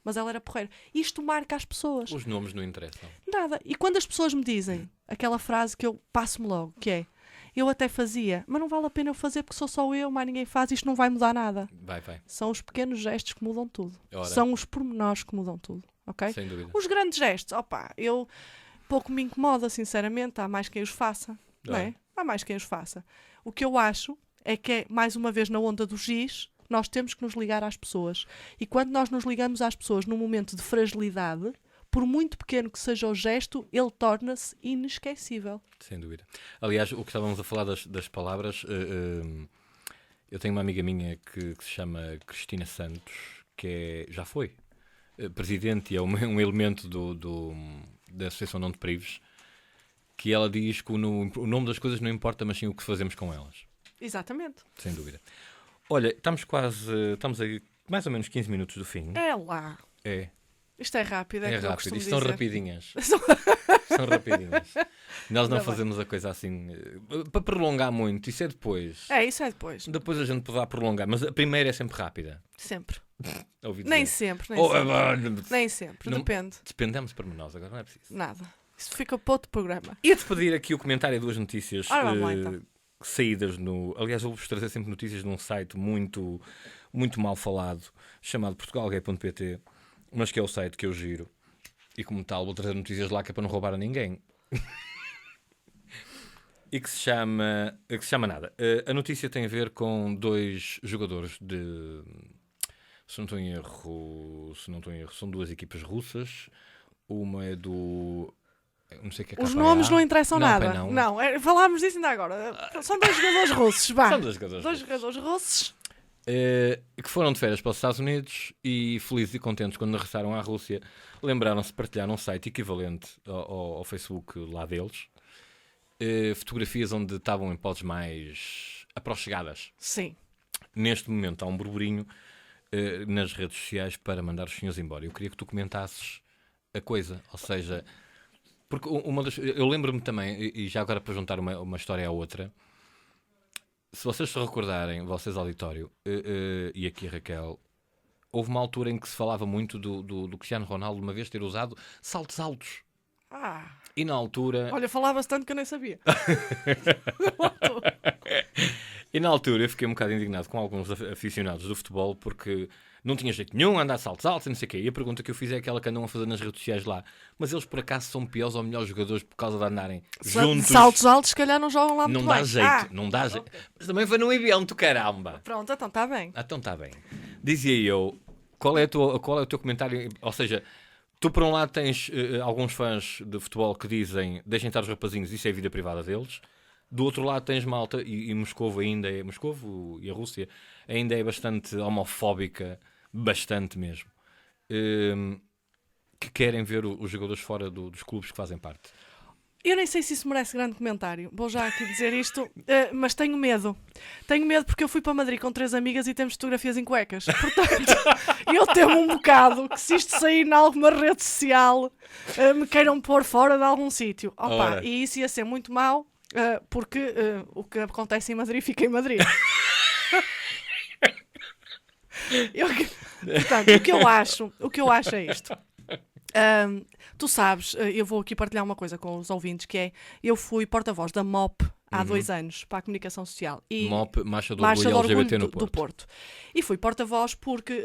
mas ela era porreira. Isto marca as pessoas. Os nomes não interessam. Nada. E quando as pessoas me dizem aquela frase que eu passo-me logo, que é, eu até fazia, mas não vale a pena eu fazer porque sou só eu, mais ninguém faz, isto não vai mudar nada. Vai. São os pequenos gestos que mudam tudo. Ora. São os pormenores que mudam tudo, ok? Sem dúvida. Os grandes gestos, eu pouco me incomoda, sinceramente, há mais quem os faça, não é? Há mais quem os faça. O que eu acho é que é, mais uma vez, na onda do giz, nós temos que nos ligar às pessoas. E quando nós nos ligamos às pessoas num momento de fragilidade, por muito pequeno que seja o gesto, ele torna-se inesquecível. Sem dúvida. Aliás, o que estávamos a falar das palavras, eu tenho uma amiga minha que se chama Cristina Santos, que já foi presidente e é um elemento da Associação Não Te Prives, que ela diz que o nome das coisas não importa, mas sim o que fazemos com elas. Exatamente. Sem dúvida. Olha, estamos aí mais ou menos 15 minutos do fim. É lá. É. Isto é rápido, É que eu rápido. costumo Isto são dizer. rapidinhas. São rapidinhas. Nós não Ainda bem. fazemos a coisa assim para prolongar muito. Isso é depois. Isso é depois. Depois a gente poderá prolongar, mas a primeira é sempre rápida. Sempre. Ouvi Nem dizer. sempre, Nem sempre. Não- Depende. Dependemos para nós, agora não é preciso. Nada. Isso fica para outro programa. Ia-te pedir aqui o comentário de 2 notícias Ora, vamos lá, então. saídas no... Aliás, eu vou-vos trazer sempre notícias num site muito, muito mal falado, chamado portugalgay.pt, mas que é o site que eu giro. E como tal, vou trazer notícias lá que é para não roubar a ninguém. E que se chama nada. A notícia tem a ver com 2 jogadores de... Se não estou em erro, são 2 equipas russas. Uma é do... Não sei o que é. Os KPA. nomes não interessam nada. Não. Não, falámos disso ainda agora. São 2 jogadores russos, vá. São 2 jogadores. 2 jogadores russos. Que foram de férias para os Estados Unidos e felizes e contentes quando regressaram à Rússia, lembraram-se de partilhar um site equivalente ao Facebook lá deles, fotografias onde estavam em poses mais aproximadas. Sim. Neste momento há um burburinho nas redes sociais para mandar os senhores embora. Eu queria que tu comentasses a coisa, ou seja, porque eu lembro-me também, e já agora para juntar uma história à outra, se vocês se recordarem, vocês auditório, e aqui a Raquel, houve uma altura em que se falava muito do Cristiano Ronaldo uma vez ter usado saltos altos. E na altura... Olha, falava-se tanto que eu nem sabia. E na altura eu fiquei um bocado indignado com alguns aficionados do futebol porque não tinha jeito nenhum a andar saltos altos e não sei o quê. E a pergunta que eu fiz é aquela que andam a fazer nas redes sociais lá. Mas eles por acaso são piores ou melhores jogadores por causa de andarem juntos? Saltos altos, se calhar não jogam lá muito Não dá bem. jeito, não dá jeito. Mas também foi num evento, caramba. Pronto, então está bem. Então está bem. Dizia eu, qual é o teu comentário? Ou seja, tu por um lado tens alguns fãs de futebol que dizem deixem estar os rapazinhos, isso é a vida privada deles. Do outro lado tens malta, e Moscovo ainda é... Moscovo e a Rússia ainda é bastante homofóbica, bastante mesmo, que querem ver os jogadores fora dos clubes que fazem parte. Eu nem sei se isso merece grande comentário. Vou já aqui dizer isto, mas tenho medo. Tenho medo porque eu fui para Madrid com 3 amigas e temos fotografias em cuecas. Portanto, eu temo um bocado que se isto sair em alguma rede social me queiram pôr fora de algum sítio. E isso ia ser muito mau. Porque o que acontece em Madrid fica em Madrid. Portanto, o que eu acho é isto. Tu sabes, eu vou aqui partilhar uma coisa com os ouvintes, que é, eu fui porta-voz da MOP há 2 anos para a comunicação social. E MOP, Marcha do Orgulho LGBT no do Porto. E fui porta-voz porque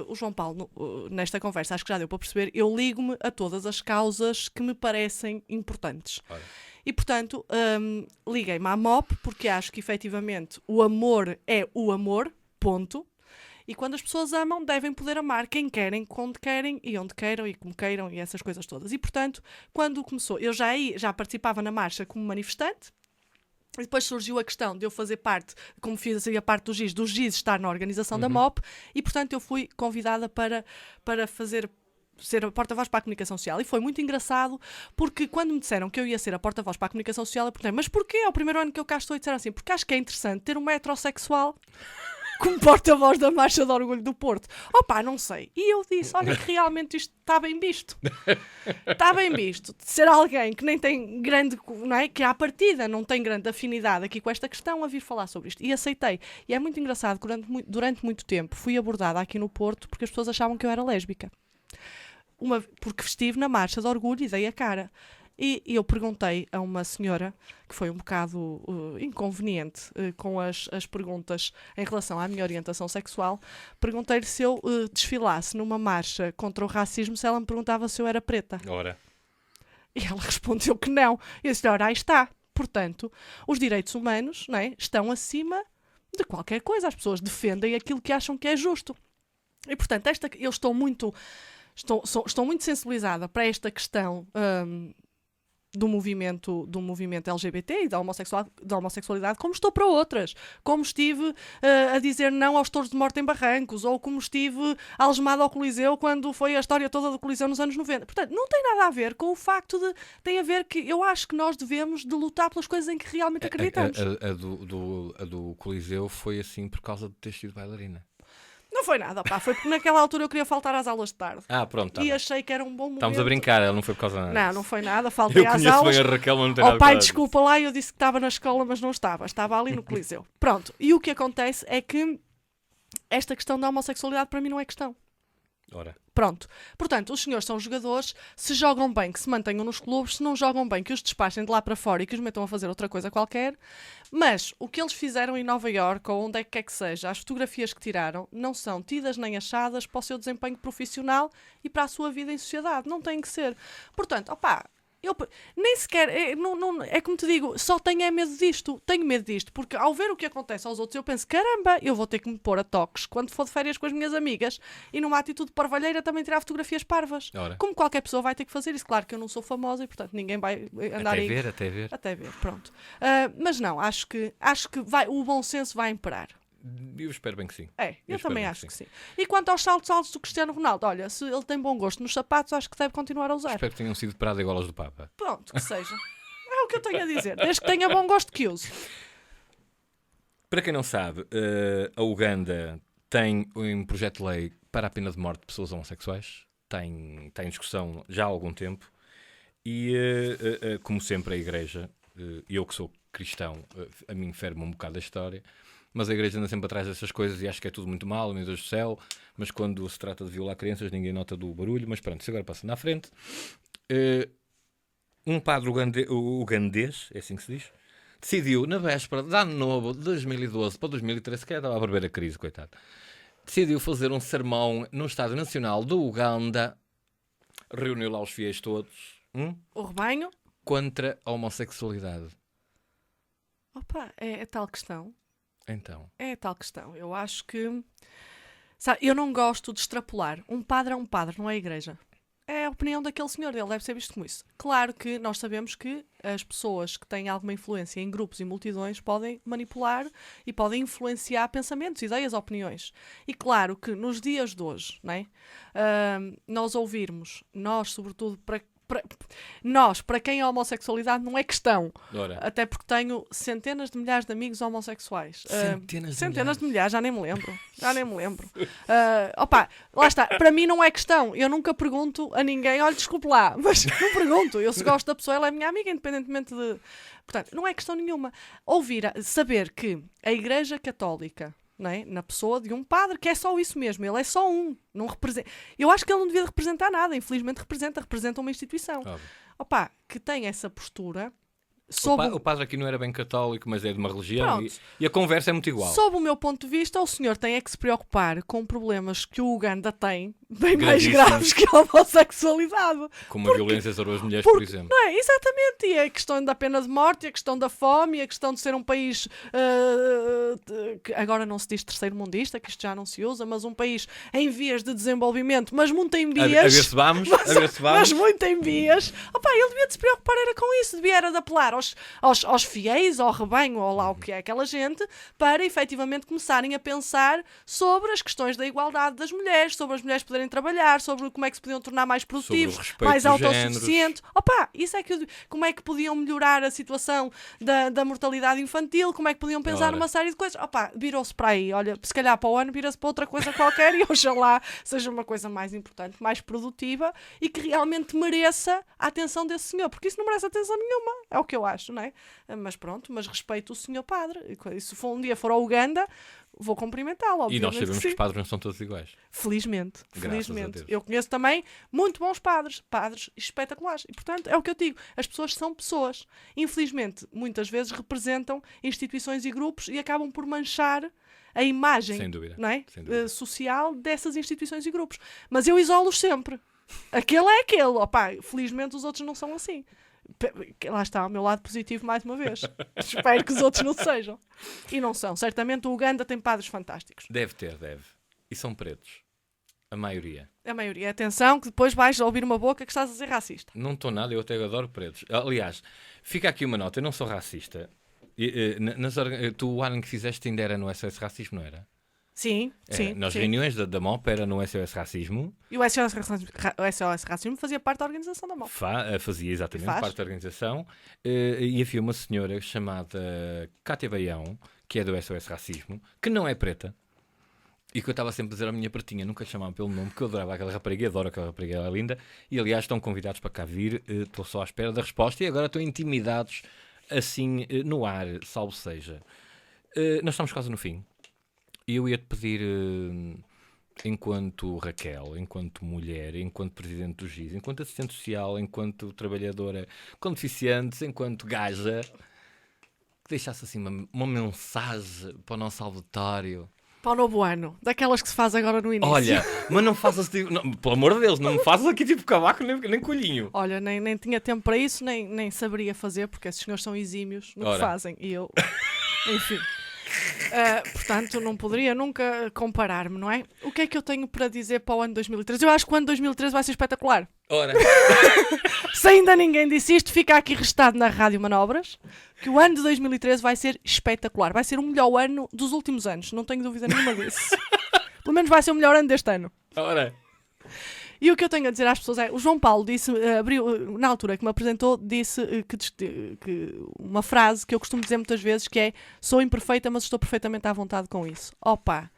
o João Paulo, nesta conversa, acho que já deu para perceber, eu ligo-me a todas as causas que me parecem importantes. E, portanto, liguei-me à MOP porque acho que, efetivamente, o amor é o amor, ponto. E quando as pessoas amam, devem poder amar quem querem, quando querem e onde queiram e como queiram e essas coisas todas. E, portanto, quando começou, eu já participava na marcha como manifestante. E depois surgiu a questão de eu fazer parte, como fazia parte do GIS estar na organização da MOP, e portanto eu fui convidada para ser a porta-voz para a comunicação social. E foi muito engraçado, porque quando me disseram que eu ia ser a porta-voz para a comunicação social, eu perguntei, mas porquê? É o primeiro ano que eu cá estou, e disseram assim, porque acho que é interessante ter um heterossexual como porta-voz da Marcha de Orgulho do Porto. Opa, não sei. E eu disse, olha que realmente isto está bem visto. Está bem visto. De ser alguém que nem tem grande, não é? Que à partida não tem grande afinidade aqui com esta questão, a vir falar sobre isto. E aceitei. E é muito engraçado que durante muito tempo fui abordada aqui no Porto porque as pessoas achavam que eu era lésbica. Porque estive na Marcha de Orgulho e dei a cara. E eu perguntei a uma senhora, que foi um bocado inconveniente com as perguntas em relação à minha orientação sexual, perguntei-lhe se eu desfilasse numa marcha contra o racismo, se ela me perguntava se eu era preta. Ora. E ela respondeu que não. E eu disse, ora, aí está. Portanto, os direitos humanos, não é, estão acima de qualquer coisa. As pessoas defendem aquilo que acham que é justo. E, portanto, eu estou muito sensibilizada para esta questão do movimento LGBT e da homossexualidade, como estou para outras. Como estive a dizer não aos touros de morte em barrancos, ou como estive algemada ao Coliseu quando foi a história toda do Coliseu nos anos 90. Portanto, não tem nada a ver com o facto de... Tem a ver que eu acho que nós devemos de lutar pelas coisas em que realmente acreditamos. A do Coliseu foi assim por causa de ter sido bailarina. Não foi nada, pá. Foi porque naquela altura eu queria faltar às aulas de tarde. Pronto. Tá e bem. achei que era um bom momento. Estamos a brincar, ela não foi por causa de nada. Não foi nada. Faltei eu às conheço aulas. bem a Raquel, mas não tem nada pai, a desculpa lá, eu disse que estava na escola, mas não estava. Estava ali no Coliseu. Pronto. E o que acontece é que esta questão da homossexualidade para mim não é questão. Ora. Pronto. Portanto, os senhores são jogadores, se jogam bem, que se mantenham nos clubes, se não jogam bem, que os despachem de lá para fora e que os metam a fazer outra coisa qualquer. Mas o que eles fizeram em Nova Iorque, ou onde é que quer que seja, as fotografias que tiraram, não são tidas nem achadas para o seu desempenho profissional e para a sua vida em sociedade. Não tem que ser. Portanto, opá, eu nem sequer, é como te digo, só tenho medo disto. Tenho medo disto, porque ao ver o que acontece aos outros, eu penso, caramba, eu vou ter que me pôr a toques quando for de férias com as minhas amigas e numa atitude parvalheira também tirar fotografias parvas. Ora. Como qualquer pessoa vai ter que fazer isso. Claro que eu não sou famosa e, portanto, ninguém vai andar Até ver, pronto. Mas não, acho que o bom senso vai imperar. Eu espero bem que sim. Eu também acho que sim. E quanto aos saltos altos do Cristiano Ronaldo, olha, se ele tem bom gosto nos sapatos, acho que deve continuar a usar. Espero que tenham sido de prada igual aos do Papa. Pronto, que seja. É o que eu tenho a dizer. Desde que tenha bom gosto que use. Para quem não sabe, a Uganda tem um projeto de lei para a pena de morte de pessoas homossexuais. Está em discussão já há algum tempo. E, como sempre, a Igreja, eu que sou cristão, a mim ferma um bocado a história. Mas a Igreja anda sempre atrás dessas coisas e acho que é tudo muito mal, meu Deus do céu. Mas quando se trata de violar crianças, ninguém nota do barulho. Mas pronto, isso agora passando à frente. Um padre ugandês, é assim que se diz, decidiu, na véspera de ano novo, de 2012 para 2013, que estava a beber a crise, coitado, decidiu fazer um sermão no Estádio Nacional do Uganda, reuniu lá os fiéis todos. O rebanho? Contra a homossexualidade. Opa, é tal questão. Então. É tal questão. Eu acho que... Sabe, eu não gosto de extrapolar. Um padre é um padre, não é a Igreja. É a opinião daquele senhor, ele deve ser visto como isso. Claro que nós sabemos que as pessoas que têm alguma influência em grupos e multidões podem manipular e podem influenciar pensamentos, ideias, opiniões. E claro que nos dias de hoje, não é? Nós ouvirmos, sobretudo para quem a homossexualidade não é questão. Ora. Até porque tenho centenas de milhares de amigos homossexuais. Centenas de milhares, já nem me lembro. Lá está. Para mim não é questão. Eu nunca pergunto a ninguém, olha, desculpe lá, mas não pergunto. Eu se gosto da pessoa, ela é minha amiga, independentemente de... Portanto, não é questão nenhuma. Saber que a Igreja Católica, não é? Na pessoa de um padre, que é só isso mesmo, ele é só um, não representa. Eu acho que ele não devia representar nada, infelizmente representa uma instituição. Que tem essa postura. O padre aqui não era bem católico, mas é de uma religião e a conversa é muito igual. Sob o meu ponto de vista, o senhor tem que se preocupar com problemas que o Uganda tem bem mais Gravíssimo. graves que a homossexualidade. Como a violência sobre as mulheres, por exemplo. Não é? Exatamente. E a questão da pena de morte, a questão da fome, a questão de ser um país que agora não se diz terceiro mundista, que isto já não se usa, mas um país em vias de desenvolvimento, mas muito em A vias. ver se vamos, a ver se Mas vamos. muito em vias. Opa, ele devia de se preocupar era com isso, devia era de apelar aos fiéis, ao rebanho, ou lá o que é aquela gente, para efetivamente começarem a pensar sobre as questões da igualdade das mulheres, sobre as mulheres poderem trabalhar, sobre como é que se podiam tornar mais produtivos, Sobre o respeito mais dos autossuficientes. Opa, isso é que como é que podiam melhorar a situação da mortalidade infantil, como é que podiam pensar Ora. numa série de coisas. Opa, virou-se para aí, olha, se calhar para o ano vira-se para outra coisa qualquer e oxalá seja uma coisa mais importante, mais produtiva e que realmente mereça a atenção desse senhor, porque isso não merece atenção nenhuma, é o que eu acho, não é? Mas pronto, mas respeito o senhor padre, e se um dia for ao Uganda, vou cumprimentá-lo, E obviamente. nós sabemos que sim. os padres não são todos iguais. Felizmente, Graças a felizmente. Deus. Eu conheço também muito bons padres espetaculares. E, portanto, é o que eu digo. As pessoas são pessoas. Infelizmente, muitas vezes representam instituições e grupos e acabam por manchar a imagem, Sem dúvida, não é? sem dúvida. Social dessas instituições e grupos. Mas eu isolo-os sempre. Aquele é aquele. Opa, felizmente os outros não são assim. Lá está, o meu lado positivo mais uma vez. Espero que os outros não sejam. E não são. Certamente o Uganda tem padres fantásticos. Deve. E são pretos. A maioria. A maioria. Atenção, que depois vais ouvir uma boca que estás a ser racista. Não estou nada, eu até adoro pretos. Aliás, fica aqui uma nota, eu não sou racista. Tu, o ano que fizeste ainda era no SOS Racismo, não era? Sim, sim. Nas sim. reuniões da MOP era no SOS Racismo. E o SOS Racismo fazia parte da organização da MOP. Fazia exatamente Faz. parte da organização. E havia uma senhora chamada Cátia Baião, que é do SOS Racismo, que não é preta. E que eu estava sempre a dizer à minha pretinha, nunca chamava pelo nome, porque eu adorava aquela rapariga, adoro aquela rapariga, ela é linda. E aliás estão convidados para cá vir, estou só à espera da resposta e agora estão intimidados assim no ar, salvo seja. Nós estamos quase no fim. E eu ia-te pedir, enquanto Raquel, enquanto mulher, enquanto presidente do GIS, enquanto assistente social, enquanto trabalhadora com deficientes, enquanto gaja, que deixasse assim uma mensagem para o nosso auditório. Para o novo ano. Daquelas que se faz agora no início. Olha, mas não faças tipo, não, pelo amor de Deus, não me faças aqui tipo cavaco nem colhinho. Olha, nem tinha tempo para isso, nem saberia fazer, porque esses senhores são exímios no Ora. que fazem. E eu, enfim. Portanto, não poderia nunca comparar-me, não é? O que é que eu tenho para dizer para o ano 2013? Eu acho que o ano 2013 vai ser espetacular. Ora, Se ainda ninguém disse isto, fica aqui registado na Rádio Manobras que o ano de 2013 vai ser espetacular. Vai ser o melhor ano dos últimos anos, não tenho dúvida nenhuma disso. Pelo menos vai ser o melhor ano deste ano. ora. E o que eu tenho a dizer às pessoas é, o João Paulo disse, abriu, na altura que me apresentou, disse que uma frase que eu costumo dizer muitas vezes, que é: sou imperfeita, mas estou perfeitamente à vontade com isso. Opa,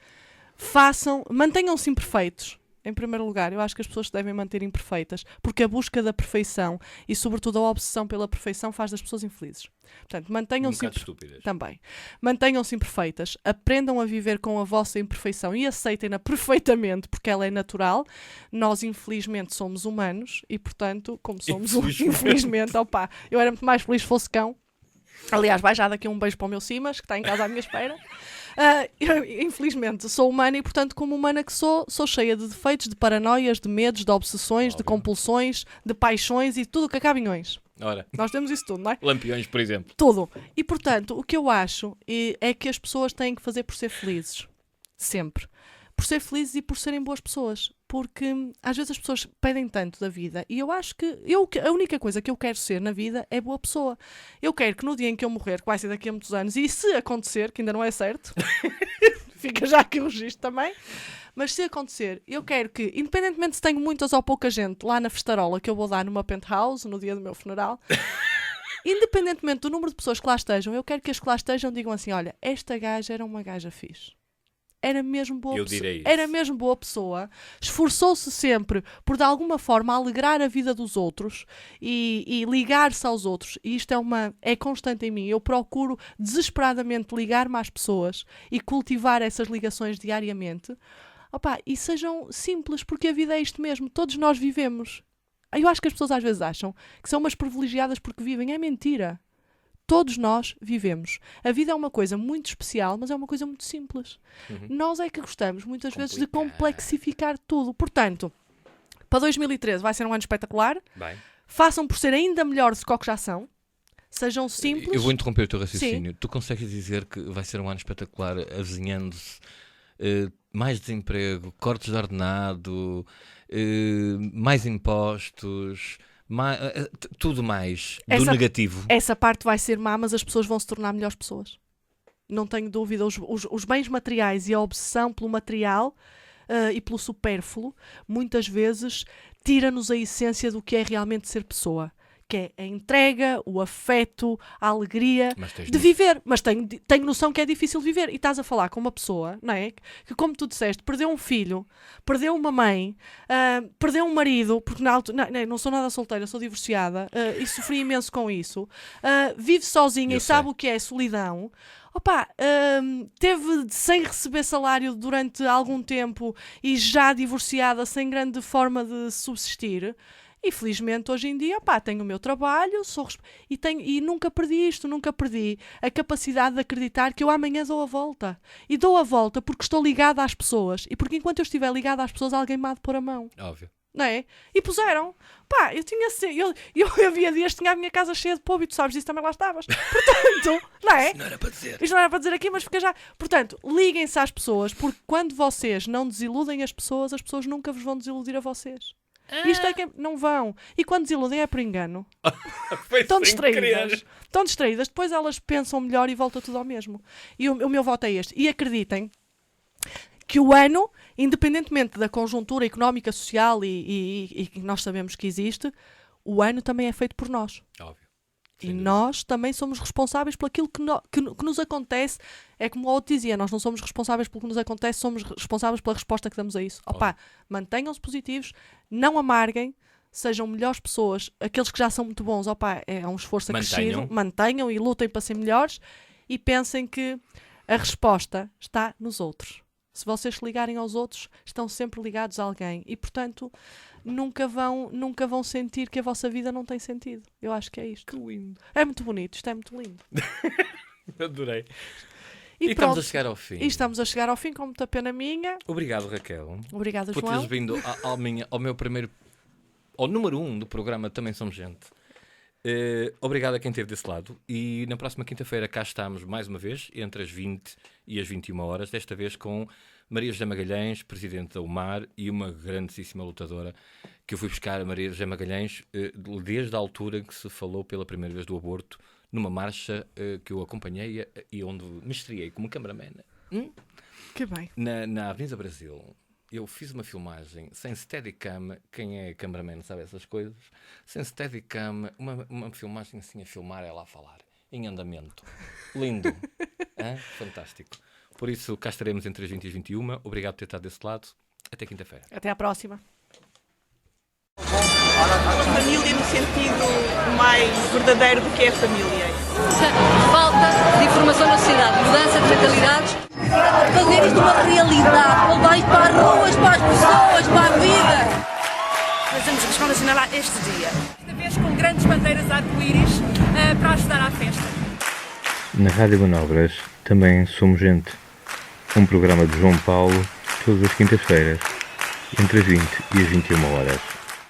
mantenham-se imperfeitos. Em primeiro lugar, eu acho que as pessoas se devem manter imperfeitas, porque a busca da perfeição e, sobretudo, a obsessão pela perfeição faz das pessoas infelizes. Portanto, mantenham-se Estúpidas. também. Mantenham-se imperfeitas, aprendam a viver com a vossa imperfeição e aceitem-na perfeitamente, porque ela é natural. Nós, infelizmente, somos humanos e, portanto, como somos infelizmente, opa, eu era muito mais feliz se fosse cão. Aliás, vai já daqui um beijo para o meu Simas, que está em casa à minha espera. Eu, infelizmente, sou humana e, portanto, como humana que sou cheia de defeitos, de paranoias, de medos, de obsessões, de compulsões, de paixões e tudo que acaba em ões. Ora, Nós temos isso tudo, não é? lampiões, por exemplo. Tudo. E, portanto, o que eu acho é que as pessoas têm que fazer por ser felizes. Sempre. Por ser felizes e por serem boas pessoas. Porque às vezes as pessoas pedem tanto da vida e eu acho que a única coisa que eu quero ser na vida é boa pessoa. Eu quero que no dia em que eu morrer, que vai ser daqui a muitos anos, e se acontecer, que ainda não é certo, fica já aqui o registro também, mas se acontecer, eu quero que, independentemente se tenho muitas ou pouca gente lá na festarola que eu vou dar numa penthouse no dia do meu funeral, independentemente do número de pessoas que lá estejam, eu quero que as que lá estejam digam assim: olha, esta gaja era uma gaja fixe. Era mesmo boa pessoa. direi isso. Era mesmo boa pessoa. Esforçou-se sempre por, de alguma forma, alegrar a vida dos outros e ligar-se aos outros. E isto é constante em mim. Eu procuro desesperadamente ligar-me às pessoas e cultivar essas ligações diariamente. Opa, e sejam simples, porque a vida é isto mesmo. Todos nós vivemos. Eu acho que as pessoas às vezes acham que são umas privilegiadas porque vivem. É mentira. todos nós vivemos. A vida é uma coisa muito especial, mas é uma coisa muito simples. Nós é que gostamos, muitas vezes, de complexificar tudo. Portanto, para 2013 vai ser um ano espetacular. Bem, Façam por ser ainda melhores do que já são. Sejam simples. eu vou interromper o teu raciocínio. Tu consegues dizer que vai ser um ano espetacular avizinhando-se mais desemprego, cortes de ordenado, mais impostos, tudo mais do negativo? Essa parte vai ser má, mas as pessoas vão se tornar melhores pessoas. Não tenho dúvida. Os bens materiais e a obsessão pelo material e pelo supérfluo, muitas vezes, tira-nos a essência do que é realmente ser pessoa. Que é a entrega, o afeto, a alegria de viver. Mas tenho noção que é difícil de viver. E estás a falar com uma pessoa, não é? Que, como tu disseste, perdeu um filho, perdeu uma mãe, perdeu um marido, porque não sou nada solteira, sou divorciada, e sofri imenso com isso. Vive sozinha e sabe o que é solidão. Teve sem receber salário durante algum tempo e já divorciada, sem grande forma de subsistir. E felizmente hoje em dia, tenho o meu trabalho e nunca perdi isto, nunca perdi a capacidade de acreditar que eu amanhã dou a volta. E dou a volta porque estou ligada às pessoas. E porque enquanto eu estiver ligada às pessoas, alguém me há de pôr a mão. Óbvio. Não é? E puseram. Eu havia dias que tinha a minha casa cheia de povo e tu sabes disso, também lá estavas. Portanto, não é? Isto não era para dizer. Isto não era para dizer aqui, mas fica já. Portanto, liguem-se às pessoas, porque quando vocês não desiludem as pessoas nunca vos vão desiludir a vocês. Isto é que não vão. E quando desiludem é por engano. Estão distraídas. Depois elas pensam melhor e volta tudo ao mesmo. E o meu voto é este. E acreditem que o ano, independentemente da conjuntura económica, social e que nós sabemos que existe, o ano também é feito por nós. Óbvio. E nós também somos responsáveis por aquilo que nos acontece. É como o outro dizia, nós não somos responsáveis pelo que nos acontece, somos responsáveis pela resposta que damos a isso. Mantenham-se positivos, não amarguem, sejam melhores pessoas. Aqueles que já são muito bons, é um esforço acrescido. Mantenham e lutem para ser melhores e pensem que a resposta está nos outros. Se vocês se ligarem aos outros, estão sempre ligados a alguém. E, portanto, nunca vão sentir que a vossa vida não tem sentido. Eu acho que é isto. Que lindo. É muito bonito, isto é muito lindo. Adorei. E estamos a chegar ao fim. E estamos a chegar ao fim, com muita pena minha. Obrigado, Raquel. Obrigada, por João. teres vindo ao meu primeiro... ao número 1 do programa Também Somos Gente. Obrigado a quem esteve desse lado. E na próxima quinta-feira cá estamos mais uma vez, entre as 20 e as 21 horas, desta vez com Maria José Magalhães, presidente da UMAR, e uma grandíssima lutadora que eu fui buscar a Maria José Magalhães desde a altura que se falou pela primeira vez do aborto, numa marcha que eu acompanhei e onde me estreiei como cameraman. Que bem. Na Avenida Brasil. Eu fiz uma filmagem sem steadicam. Quem é cameraman sabe essas coisas. Sem steadicam, uma filmagem assim a filmar, ela a falar, em andamento. Lindo. Fantástico. Por isso, cá estaremos entre as 20 e as 21. Obrigado por ter estado desse lado. Até quinta-feira. Até à próxima. Família no sentido mais verdadeiro do que é a família. Falta de informação na sociedade, mudança de mentalidades, fazer isto uma realidade, levar isto para as ruas, para as pessoas, para a vida. Fazemos a Escola Nacional este dia. Esta vez com grandes bandeiras arco-íris para ajudar à festa. Na Rádio Manobras também somos gente. Um programa de João Paulo, todas as quintas-feiras, entre as 20 e as 21 horas.